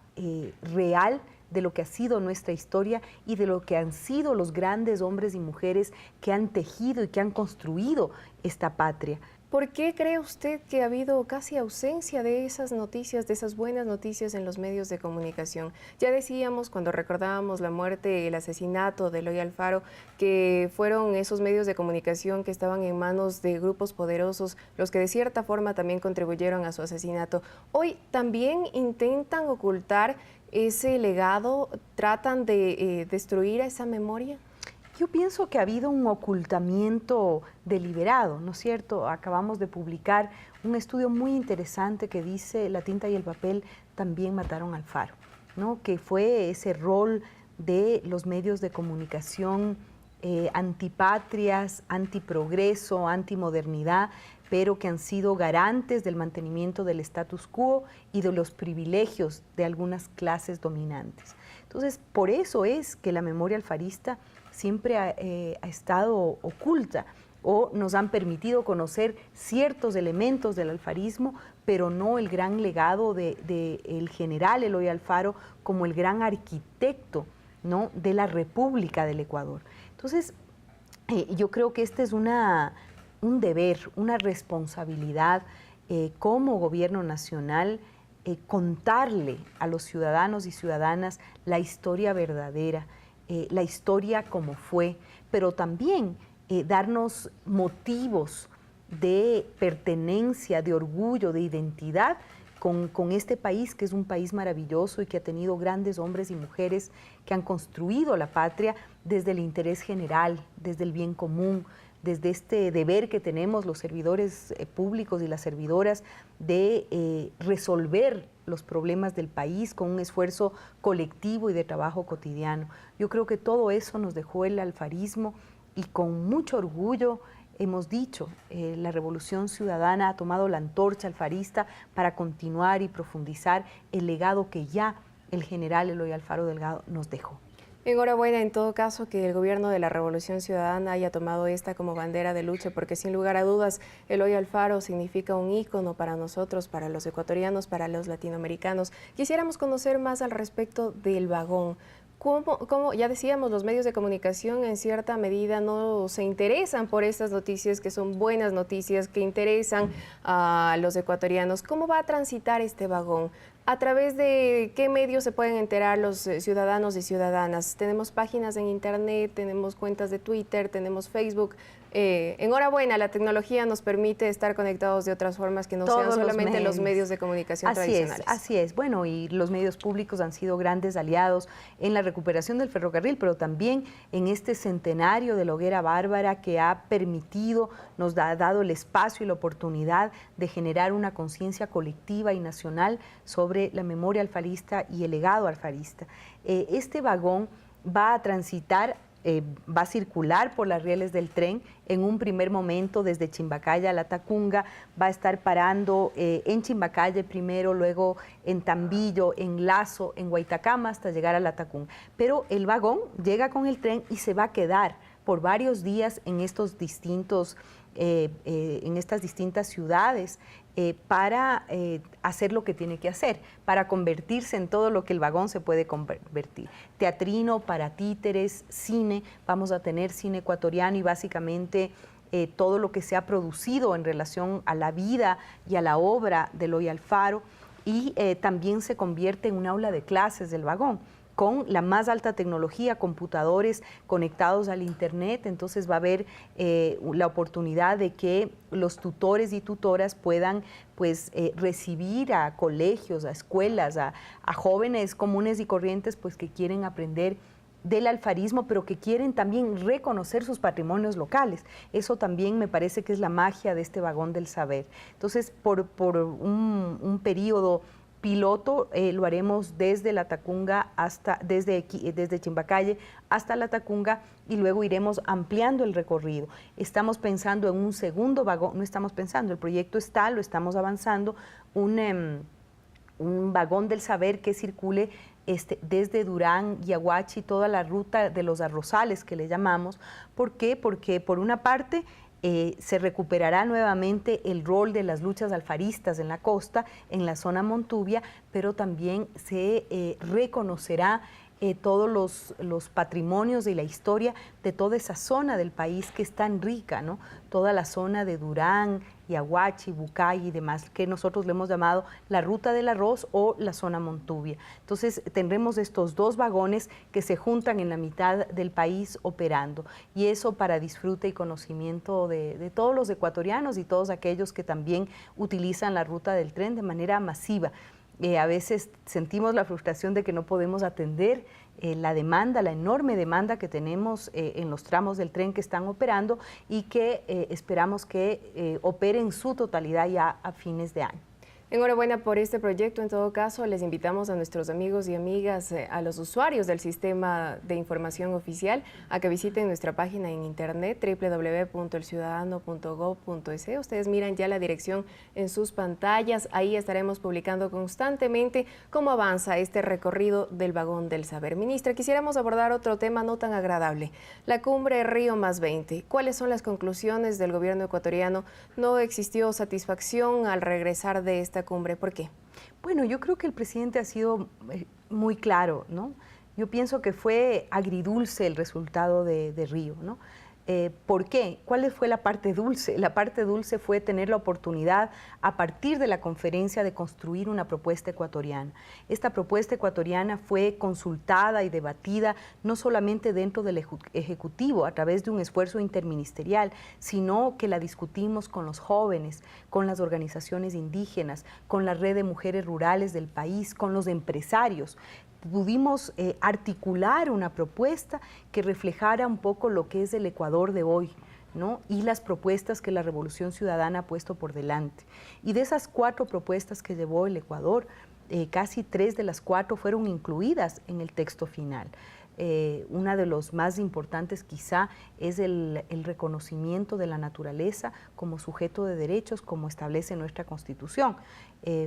real de lo que ha sido nuestra historia y de lo que han sido los grandes hombres y mujeres que han tejido y que han construido esta patria. ¿Por qué cree usted que ha habido casi ausencia de esas noticias, de esas buenas noticias en los medios de comunicación? Ya decíamos cuando recordábamos la muerte, el asesinato de Eloy Alfaro, que fueron esos medios de comunicación que estaban en manos de grupos poderosos los que de cierta forma también contribuyeron a su asesinato. Hoy también intentan ocultar ese legado, tratan de destruir esa memoria. Yo pienso que ha habido un ocultamiento deliberado, ¿no es cierto? Acabamos de publicar un estudio muy interesante que dice la tinta y el papel también mataron a Alfaro, ¿no? Que fue ese rol de los medios de comunicación antipatrias, antiprogreso, antimodernidad, pero que han sido garantes del mantenimiento del status quo y de los privilegios de algunas clases dominantes. Entonces, por eso es que la memoria alfarista siempre ha estado oculta, o nos han permitido conocer ciertos elementos del alfarismo, pero no el gran legado del general Eloy Alfaro como el gran arquitecto, ¿no?, de la República del Ecuador. Entonces, yo creo que este es un deber, una responsabilidad como gobierno nacional, contarle a los ciudadanos y ciudadanas la historia verdadera, la historia como fue, pero también darnos motivos de pertenencia, de orgullo, de identidad con este país, que es un país maravilloso y que ha tenido grandes hombres y mujeres que han construido la patria desde el interés general, desde el bien común, desde este deber que tenemos los servidores públicos y las servidoras de resolver los problemas del país con un esfuerzo colectivo y de trabajo cotidiano. Yo creo que todo eso nos dejó el alfarismo y con mucho orgullo hemos dicho, la Revolución Ciudadana ha tomado la antorcha alfarista para continuar y profundizar el legado que ya el general Eloy Alfaro Delgado nos dejó. Enhorabuena en todo caso que el gobierno de la Revolución Ciudadana haya tomado esta como bandera de lucha, porque sin lugar a dudas Eloy Alfaro significa un ícono para nosotros, para los ecuatorianos, para los latinoamericanos. Quisiéramos conocer más al respecto del vagón. ¿Cómo, ya decíamos, los medios de comunicación en cierta medida no se interesan por estas noticias que son buenas noticias, que interesan a los ecuatorianos? ¿Cómo va a transitar este vagón? ¿A través de qué medios se pueden enterar los ciudadanos y ciudadanas? Tenemos páginas en internet, tenemos cuentas de Twitter, tenemos Facebook. Enhorabuena, la tecnología nos permite estar conectados de otras formas que no sean solamente los medios de comunicación tradicionales. Así es. Bueno, y los medios públicos han sido grandes aliados en la recuperación del ferrocarril, pero también en este centenario de la hoguera bárbara que ha permitido, nos ha dado el espacio y la oportunidad de generar una conciencia colectiva y nacional sobre la memoria alfarista y el legado alfarista. Este vagón va a transitar, va a circular por las rieles del tren en un primer momento desde Chimbacaya a La Tacunga, va a estar parando en Chimbacaya primero, luego en Tambillo, en Lazo, en Guaitacama hasta llegar a La Tacunga. Pero el vagón llega con el tren y se va a quedar por varios días en estos distintos en estas distintas ciudades para hacer lo que tiene que hacer, para convertirse en todo lo que el vagón se puede convertir. Teatrino, para títeres, cine, vamos a tener cine ecuatoriano y básicamente todo lo que se ha producido en relación a la vida y a la obra de Eloy Alfaro, y también se convierte en un aula de clases del vagón, con la más alta tecnología, computadores conectados al internet. Entonces va a haber la oportunidad de que los tutores y tutoras puedan pues recibir a colegios, a escuelas, a jóvenes comunes y corrientes pues que quieren aprender del alfarismo, pero que quieren también reconocer sus patrimonios locales. Eso también me parece que es la magia de este vagón del saber. Entonces, por un periodo piloto lo haremos desde La Tacunga hasta, desde Chimbacalle hasta La Tacunga, y luego iremos ampliando el recorrido. Estamos pensando en un segundo vagón, no estamos pensando, el proyecto está, lo estamos avanzando, un vagón del saber que circule desde Durán, Yaguachi, toda la ruta de los arrozales que le llamamos. ¿Por qué? Porque por una parte se recuperará nuevamente el rol de las luchas alfaristas en la costa, en la zona Montubia, pero también se reconocerá todos los patrimonios y la historia de toda esa zona del país que es tan rica, ¿no? Toda la zona de Durán, Yaguachi, Bucay y demás, que nosotros le hemos llamado la ruta del arroz o la zona Montubia. Entonces tendremos estos dos vagones que se juntan en la mitad del país operando, y eso para disfrute y conocimiento de todos los ecuatorianos y todos aquellos que también utilizan la ruta del tren de manera masiva. A veces sentimos la frustración de que no podemos atender la demanda, la enorme demanda que tenemos en los tramos del tren que están operando, y que esperamos que opere en su totalidad ya a fines de año. Enhorabuena por este proyecto. En todo caso, les invitamos a nuestros amigos y amigas, a los usuarios del Sistema de Información Oficial, a que visiten nuestra página en internet www.elciudadano.gov.es. Ustedes miran ya la dirección en sus pantallas. Ahí estaremos publicando constantemente cómo avanza este recorrido del vagón del saber. Ministra, quisiéramos abordar otro tema no tan agradable, la cumbre Río +20. ¿Cuáles son las conclusiones del gobierno ecuatoriano? ¿No existió satisfacción al regresar de esta cumbre? ¿Por qué? Bueno, yo creo que el presidente ha sido muy claro, ¿no? Yo pienso que fue agridulce el resultado de Río, ¿no? ¿Por qué? ¿Cuál fue la parte dulce? La parte dulce fue tener la oportunidad, a partir de la conferencia, de construir una propuesta ecuatoriana. Esta propuesta ecuatoriana fue consultada y debatida no solamente dentro del Ejecutivo, a través de un esfuerzo interministerial, sino que la discutimos con los jóvenes, con las organizaciones indígenas, con la red de mujeres rurales del país, con los empresarios. Pudimos articular una propuesta que reflejara un poco lo que es el Ecuador de hoy, ¿no? Y las propuestas que la Revolución Ciudadana ha puesto por delante. Y de esas 4 propuestas que llevó el Ecuador, casi 3 de las 4 fueron incluidas en el texto final. uno de los más importantes quizá es el reconocimiento de la naturaleza como sujeto de derechos, como establece nuestra Constitución.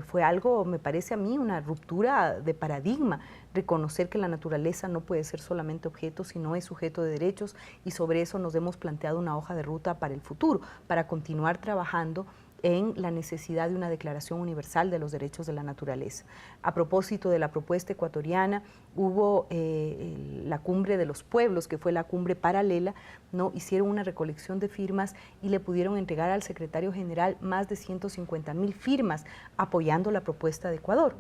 Fue algo, me parece a mí, una ruptura de paradigma, reconocer que la naturaleza no puede ser solamente objeto, sino es sujeto de derechos, y sobre eso nos hemos planteado una hoja de ruta para el futuro, para continuar trabajando en la necesidad de una Declaración Universal de los Derechos de la Naturaleza. A propósito de la propuesta ecuatoriana, hubo la Cumbre de los Pueblos, que fue la cumbre paralela, ¿no? Hicieron una recolección de firmas y le pudieron entregar al secretario general más de 150,000 firmas apoyando la propuesta de Ecuador.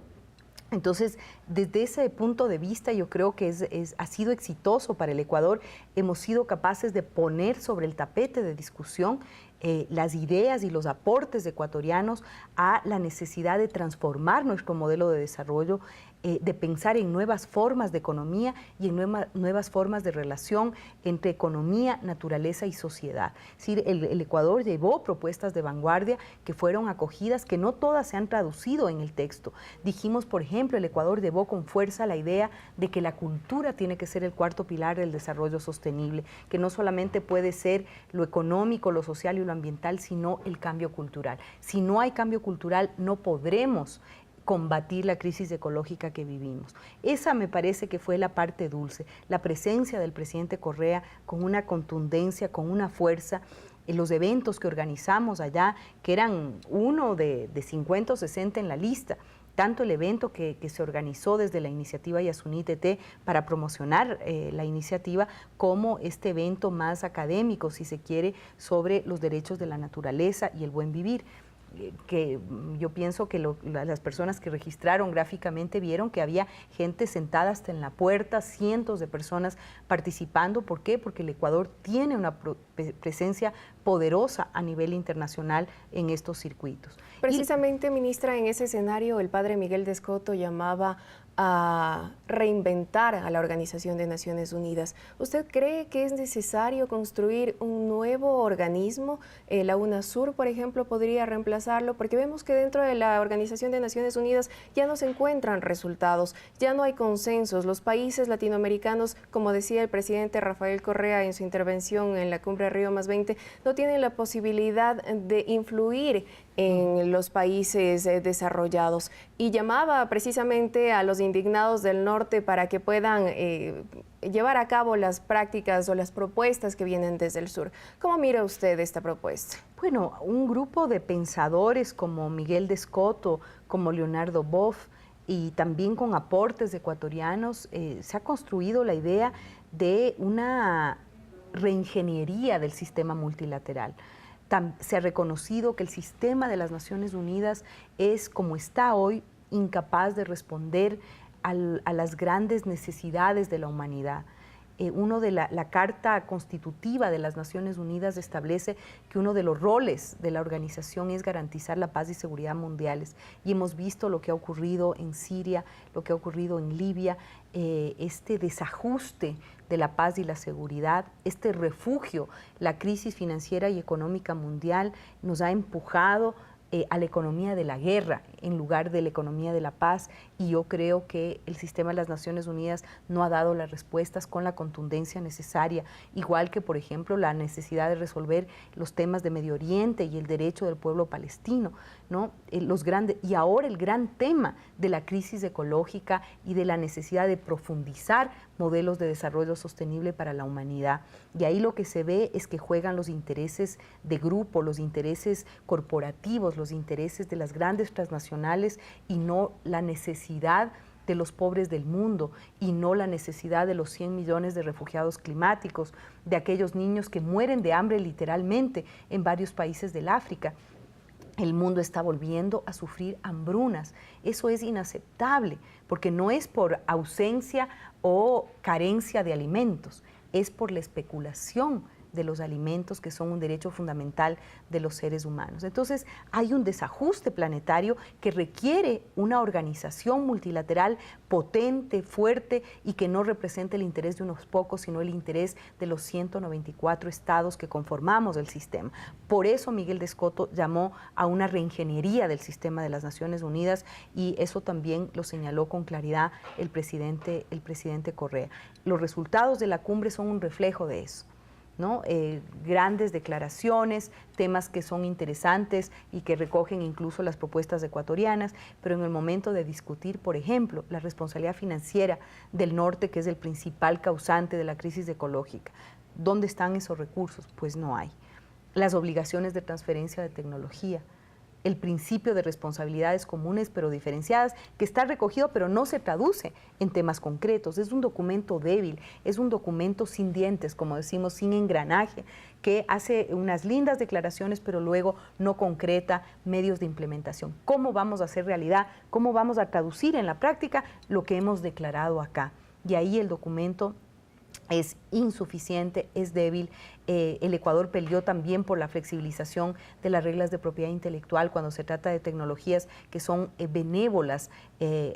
Entonces, desde ese punto de vista, yo creo que ha sido exitoso para el Ecuador. Hemos sido capaces de poner sobre el tapete de discusión las ideas y los aportes ecuatorianos a la necesidad de transformar nuestro modelo de desarrollo, de pensar en nuevas formas de economía y en nuevas formas de relación entre economía, naturaleza y sociedad. Es decir, el Ecuador llevó propuestas de vanguardia que fueron acogidas, que no todas se han traducido en el texto. Dijimos, por ejemplo, el Ecuador llevó con fuerza la idea de que la cultura tiene que ser el cuarto pilar del desarrollo sostenible, que no solamente puede ser lo económico, lo social y lo ambiental, sino el cambio cultural. Si no hay cambio cultural, no podremos combatir la crisis ecológica que vivimos. Esa me parece que fue la parte dulce, la presencia del presidente Correa con una contundencia, con una fuerza, en los eventos que organizamos allá, que eran uno de 50 o 60 en la lista, tanto el evento que se organizó desde la iniciativa Yasuní Teté para promocionar la iniciativa, como este evento más académico, si se quiere, sobre los derechos de la naturaleza y el buen vivir, que yo pienso que las personas que registraron gráficamente vieron que había gente sentada hasta en la puerta, cientos de personas participando. ¿Por qué? Porque el Ecuador tiene una presencia poderosa a nivel internacional en estos circuitos. Precisamente, ministra, en ese escenario el padre Miguel Descoto llamaba a reinventar a la Organización de Naciones Unidas. ¿Usted cree que es necesario construir un nuevo organismo? La UNASUR, por ejemplo, podría reemplazarlo, porque vemos que dentro de la Organización de Naciones Unidas ya no se encuentran resultados, ya no hay consensos. Los países latinoamericanos, como decía el presidente Rafael Correa en su intervención en la cumbre Río +20, no tienen la posibilidad de influir en los países desarrollados, y llamaba precisamente a los indignados del norte para que puedan llevar a cabo las prácticas o las propuestas que vienen desde el sur. ¿Cómo mira usted esta propuesta? Bueno, un grupo de pensadores como Miguel Descoto, como Leonardo Boff, y también con aportes ecuatorianos, se ha construido la idea de una reingeniería del sistema multilateral. Se ha reconocido que el sistema de las Naciones Unidas es, como está hoy, incapaz de responder a las grandes necesidades de la humanidad. La Carta Constitutiva de las Naciones Unidas establece que uno de los roles de la organización es garantizar la paz y seguridad mundiales, y hemos visto lo que ha ocurrido en Siria, lo que ha ocurrido en Libia, este desajuste de la paz y la seguridad, este refugio, la crisis financiera y económica mundial nos ha empujado a la economía de la guerra en lugar de la economía de la paz, y yo creo que el sistema de las Naciones Unidas no ha dado las respuestas con la contundencia necesaria, igual que, por ejemplo, la necesidad de resolver los temas de Medio Oriente y el derecho del pueblo palestino, ¿no? Y ahora el gran tema de la crisis ecológica y de la necesidad de profundizar modelos de desarrollo sostenible para la humanidad. Y ahí lo que se ve es que juegan los intereses de grupo, los intereses corporativos, los intereses de las grandes transnacionales, y no la necesidad de los pobres del mundo, y no la necesidad de los 100 millones de refugiados climáticos, de aquellos niños que mueren de hambre literalmente en varios países del África. El mundo está volviendo a sufrir hambrunas. Eso es inaceptable, porque no es por ausencia o carencia de alimentos, es por la especulación de los alimentos, que son un derecho fundamental de los seres humanos. Entonces, hay un desajuste planetario que requiere una organización multilateral potente, fuerte y que no represente el interés de unos pocos, sino el interés de los 194 estados que conformamos el sistema. Por eso Miguel de Escoto llamó a una reingeniería del sistema de las Naciones Unidas, y eso también lo señaló con claridad el presidente Correa. Los resultados de la cumbre son un reflejo de eso, ¿no? Grandes declaraciones, temas que son interesantes y que recogen incluso las propuestas ecuatorianas, pero en el momento de discutir, por ejemplo, la responsabilidad financiera del norte, que es el principal causante de la crisis ecológica, ¿dónde están esos recursos? Pues no hay. Las obligaciones de transferencia de tecnología, el principio de responsabilidades comunes pero diferenciadas, que está recogido pero no se traduce en temas concretos. Es un documento débil, es un documento sin dientes, como decimos, sin engranaje, que hace unas lindas declaraciones pero luego no concreta medios de implementación. ¿Cómo vamos a hacer realidad? ¿Cómo vamos a traducir en la práctica lo que hemos declarado acá? Y ahí el documento es insuficiente, es débil. El Ecuador peleó también por la flexibilización de las reglas de propiedad intelectual cuando se trata de tecnologías que son benévolas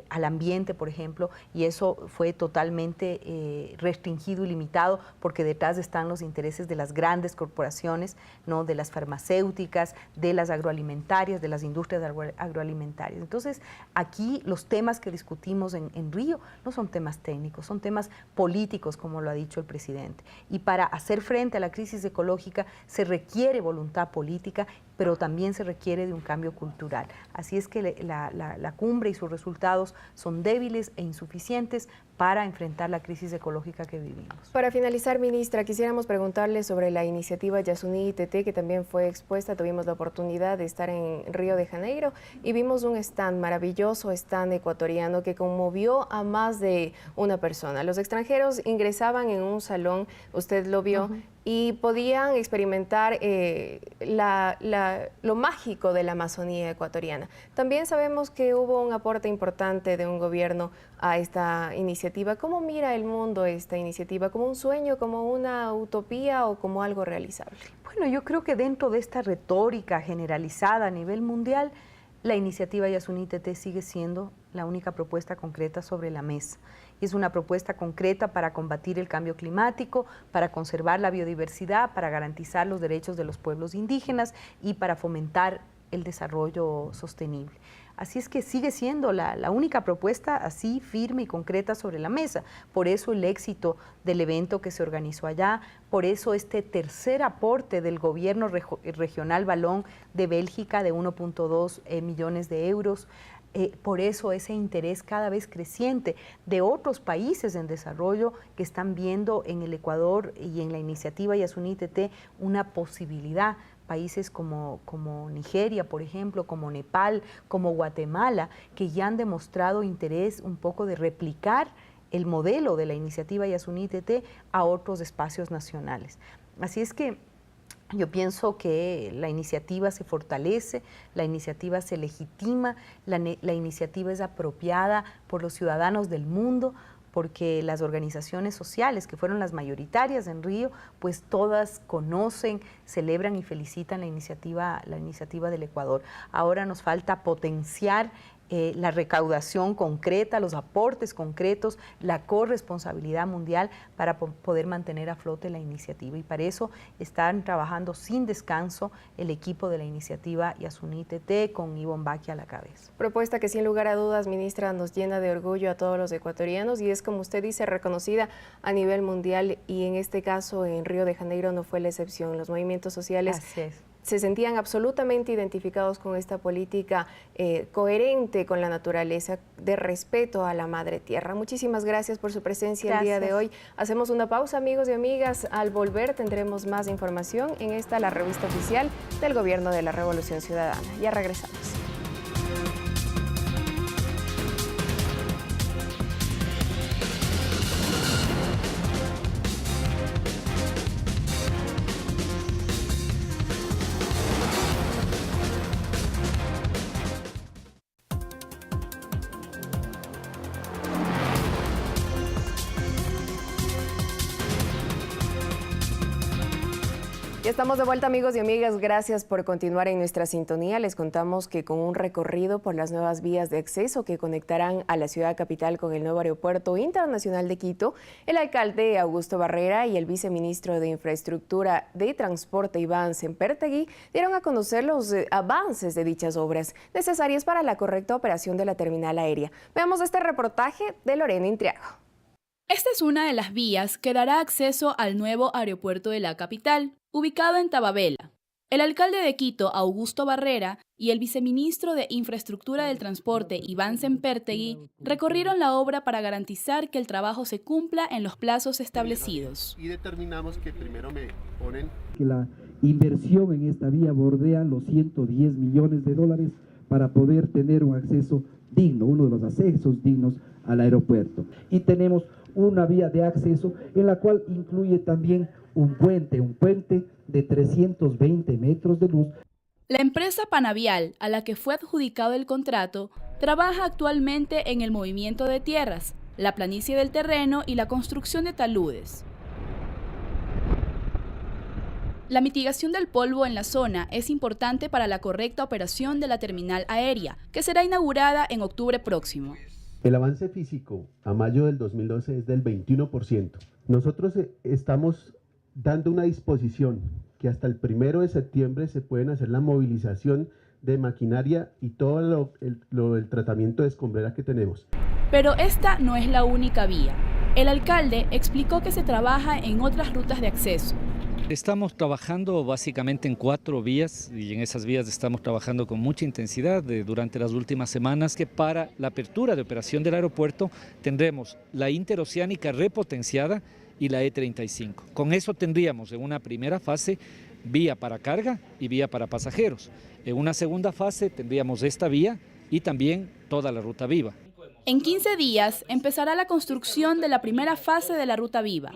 al ambiente, por ejemplo, y eso fue totalmente restringido y limitado porque detrás están los intereses de las grandes corporaciones, ¿no? De las farmacéuticas, de las agroalimentarias, de las industrias agroalimentarias. Entonces, aquí los temas que discutimos en Río no son temas técnicos, son temas políticos, como lo ha dicho el presidente. Y para hacer frente a la crisis ecológica se requiere voluntad política, pero también se requiere de un cambio cultural. Así es que la cumbre y sus resultados son débiles e insuficientes para enfrentar la crisis ecológica que vivimos. Para finalizar, ministra, quisiéramos preguntarle sobre la iniciativa Yasuní ITT, que también fue expuesta. Tuvimos la oportunidad de estar en Río de Janeiro y vimos un stand, maravilloso stand ecuatoriano que conmovió a más de una persona. Los extranjeros ingresaban en un salón, usted lo vio, y podían experimentar lo mágico de la Amazonía ecuatoriana. También sabemos que hubo un aporte importante de un gobierno a esta iniciativa. ¿Cómo mira el mundo esta iniciativa? ¿Como un sueño, como una utopía o como algo realizable? Bueno, yo creo que dentro de esta retórica generalizada a nivel mundial, la iniciativa Yasuní ITT sigue siendo la única propuesta concreta sobre la mesa. Es una propuesta concreta para combatir el cambio climático, para conservar la biodiversidad, para garantizar los derechos de los pueblos indígenas y para fomentar el desarrollo sostenible. Así es que sigue siendo la única propuesta así firme y concreta sobre la mesa. Por eso el éxito del evento que se organizó allá, por eso este tercer aporte del gobierno regional Valón de Bélgica de 1.2 millones de euros. Por eso ese interés cada vez creciente de otros países en desarrollo que están viendo en el Ecuador y en la iniciativa Yasuní ITT una posibilidad. Países como Nigeria, por ejemplo, como Nepal, como Guatemala, que ya han demostrado interés un poco de replicar el modelo de la iniciativa Yasuní ITT a otros espacios nacionales. Así es que yo pienso que la iniciativa se fortalece, la iniciativa se legitima, la iniciativa es apropiada por los ciudadanos del mundo, porque las organizaciones sociales, que fueron las mayoritarias en Río, pues todas conocen, celebran y felicitan la iniciativa del Ecuador. Ahora nos falta potenciar la recaudación concreta, los aportes concretos, la corresponsabilidad mundial para poder mantener a flote la iniciativa. Y para eso están trabajando sin descanso el equipo de la iniciativa Yasuní ITT con Ivonne Bacchi a la cabeza. Propuesta que sin lugar a dudas, ministra, nos llena de orgullo a todos los ecuatorianos y es, como usted dice, reconocida a nivel mundial, y en este caso en Río de Janeiro no fue la excepción. Los movimientos sociales se sentían absolutamente identificados con esta política coherente con la naturaleza, de respeto a la madre tierra. Muchísimas gracias por su presencia el día de hoy. Hacemos una pausa, amigos y amigas. Al volver tendremos más información en esta, la revista oficial del Gobierno de la Revolución Ciudadana. Ya regresamos. Ya estamos de vuelta, amigos y amigas. Gracias por continuar en nuestra sintonía. Les contamos que con un recorrido por las nuevas vías de acceso que conectarán a la ciudad capital con el nuevo aeropuerto internacional de Quito, el alcalde Augusto Barrera y el viceministro de Infraestructura de Transporte, Iván Sempertegui, dieron a conocer los avances de dichas obras necesarias para la correcta operación de la terminal aérea. Veamos este reportaje de Lorena Intriago. Esta es una de las vías que dará acceso al nuevo aeropuerto de la capital, ubicado en Tababela. El alcalde de Quito, Augusto Barrera, y el viceministro de Infraestructura del Transporte, Iván Sempertegui, recorrieron la obra para garantizar que el trabajo se cumpla en los plazos establecidos. Y determinamos que primero me ponen... Que la inversión en esta vía bordea los 110 millones de dólares para poder tener un acceso digno, uno de los accesos dignos al aeropuerto. Y tenemos una vía de acceso en la cual incluye también un puente de 320 metros de luz. La empresa Panavial, a la que fue adjudicado el contrato, trabaja actualmente en el movimiento de tierras, la planicie del terreno y la construcción de taludes. La mitigación del polvo en la zona es importante para la correcta operación de la terminal aérea, que será inaugurada en octubre próximo. El avance físico a mayo del 2012 es del 21%. Nosotros estamos dando una disposición que hasta el 1 de septiembre se pueden hacer la movilización de maquinaria y todo el tratamiento de escombrera que tenemos. Pero esta no es la única vía. El alcalde explicó que se trabaja en otras rutas de acceso. Estamos trabajando básicamente en 4 vías y en esas vías estamos trabajando con mucha intensidad durante las últimas semanas, que para la apertura de operación del aeropuerto tendremos la interoceánica repotenciada y la E35. Con eso tendríamos en una primera fase vía para carga y vía para pasajeros. En una segunda fase tendríamos esta vía y también toda la ruta viva. En 15 días empezará la construcción de la primera fase de la ruta viva.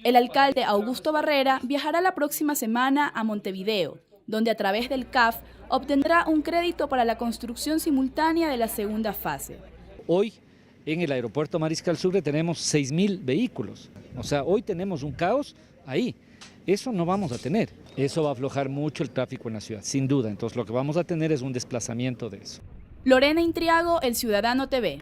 El alcalde Augusto Barrera viajará la próxima semana a Montevideo, donde a través del CAF obtendrá un crédito para la construcción simultánea de la segunda fase. Hoy en el aeropuerto Mariscal Sucre tenemos 6.000 vehículos. O sea, hoy tenemos un caos ahí. Eso no vamos a tener. Eso va a aflojar mucho el tráfico en la ciudad, sin duda. Entonces lo que vamos a tener es un desplazamiento de eso. Lorena Intriago, El Ciudadano TV.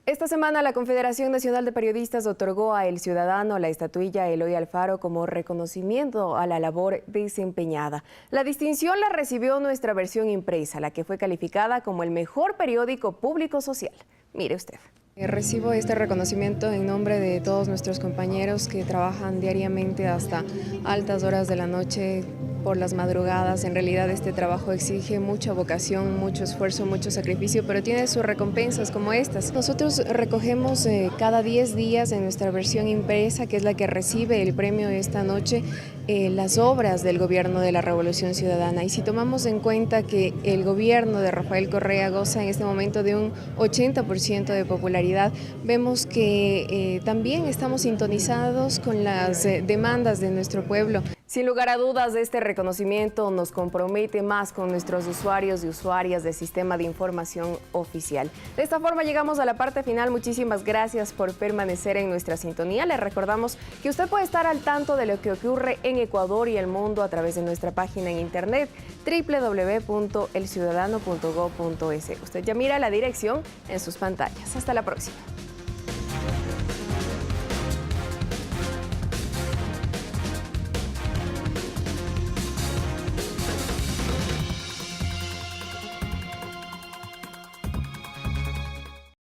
Esta semana la Confederación Nacional de Periodistas otorgó a El Ciudadano la estatuilla Eloy Alfaro como reconocimiento a la labor desempeñada. La distinción la recibió nuestra versión impresa, la que fue calificada como el mejor periódico público social. Mire usted. Recibo este reconocimiento en nombre de todos nuestros compañeros que trabajan diariamente hasta altas horas de la noche, por las madrugadas. En realidad este trabajo exige mucha vocación, mucho esfuerzo, mucho sacrificio, pero tiene sus recompensas como estas. Nosotros recogemos cada 10 días en nuestra versión impresa, que es la que recibe el premio esta noche, las obras del gobierno de la Revolución Ciudadana. Y si tomamos en cuenta que el gobierno de Rafael Correa goza en este momento de un 80% de popularidad, vemos que también estamos sintonizados con las demandas de nuestro pueblo. Sin lugar a dudas, este reconocimiento nos compromete más con nuestros usuarios y usuarias del Sistema de Información Oficial. De esta forma llegamos a la parte final. Muchísimas gracias por permanecer en nuestra sintonía. Les recordamos que usted puede estar al tanto de lo que ocurre en Ecuador y el mundo a través de nuestra página en internet www.elciudadano.gov.es. Usted ya mira la dirección en sus pantallas. Hasta la próxima.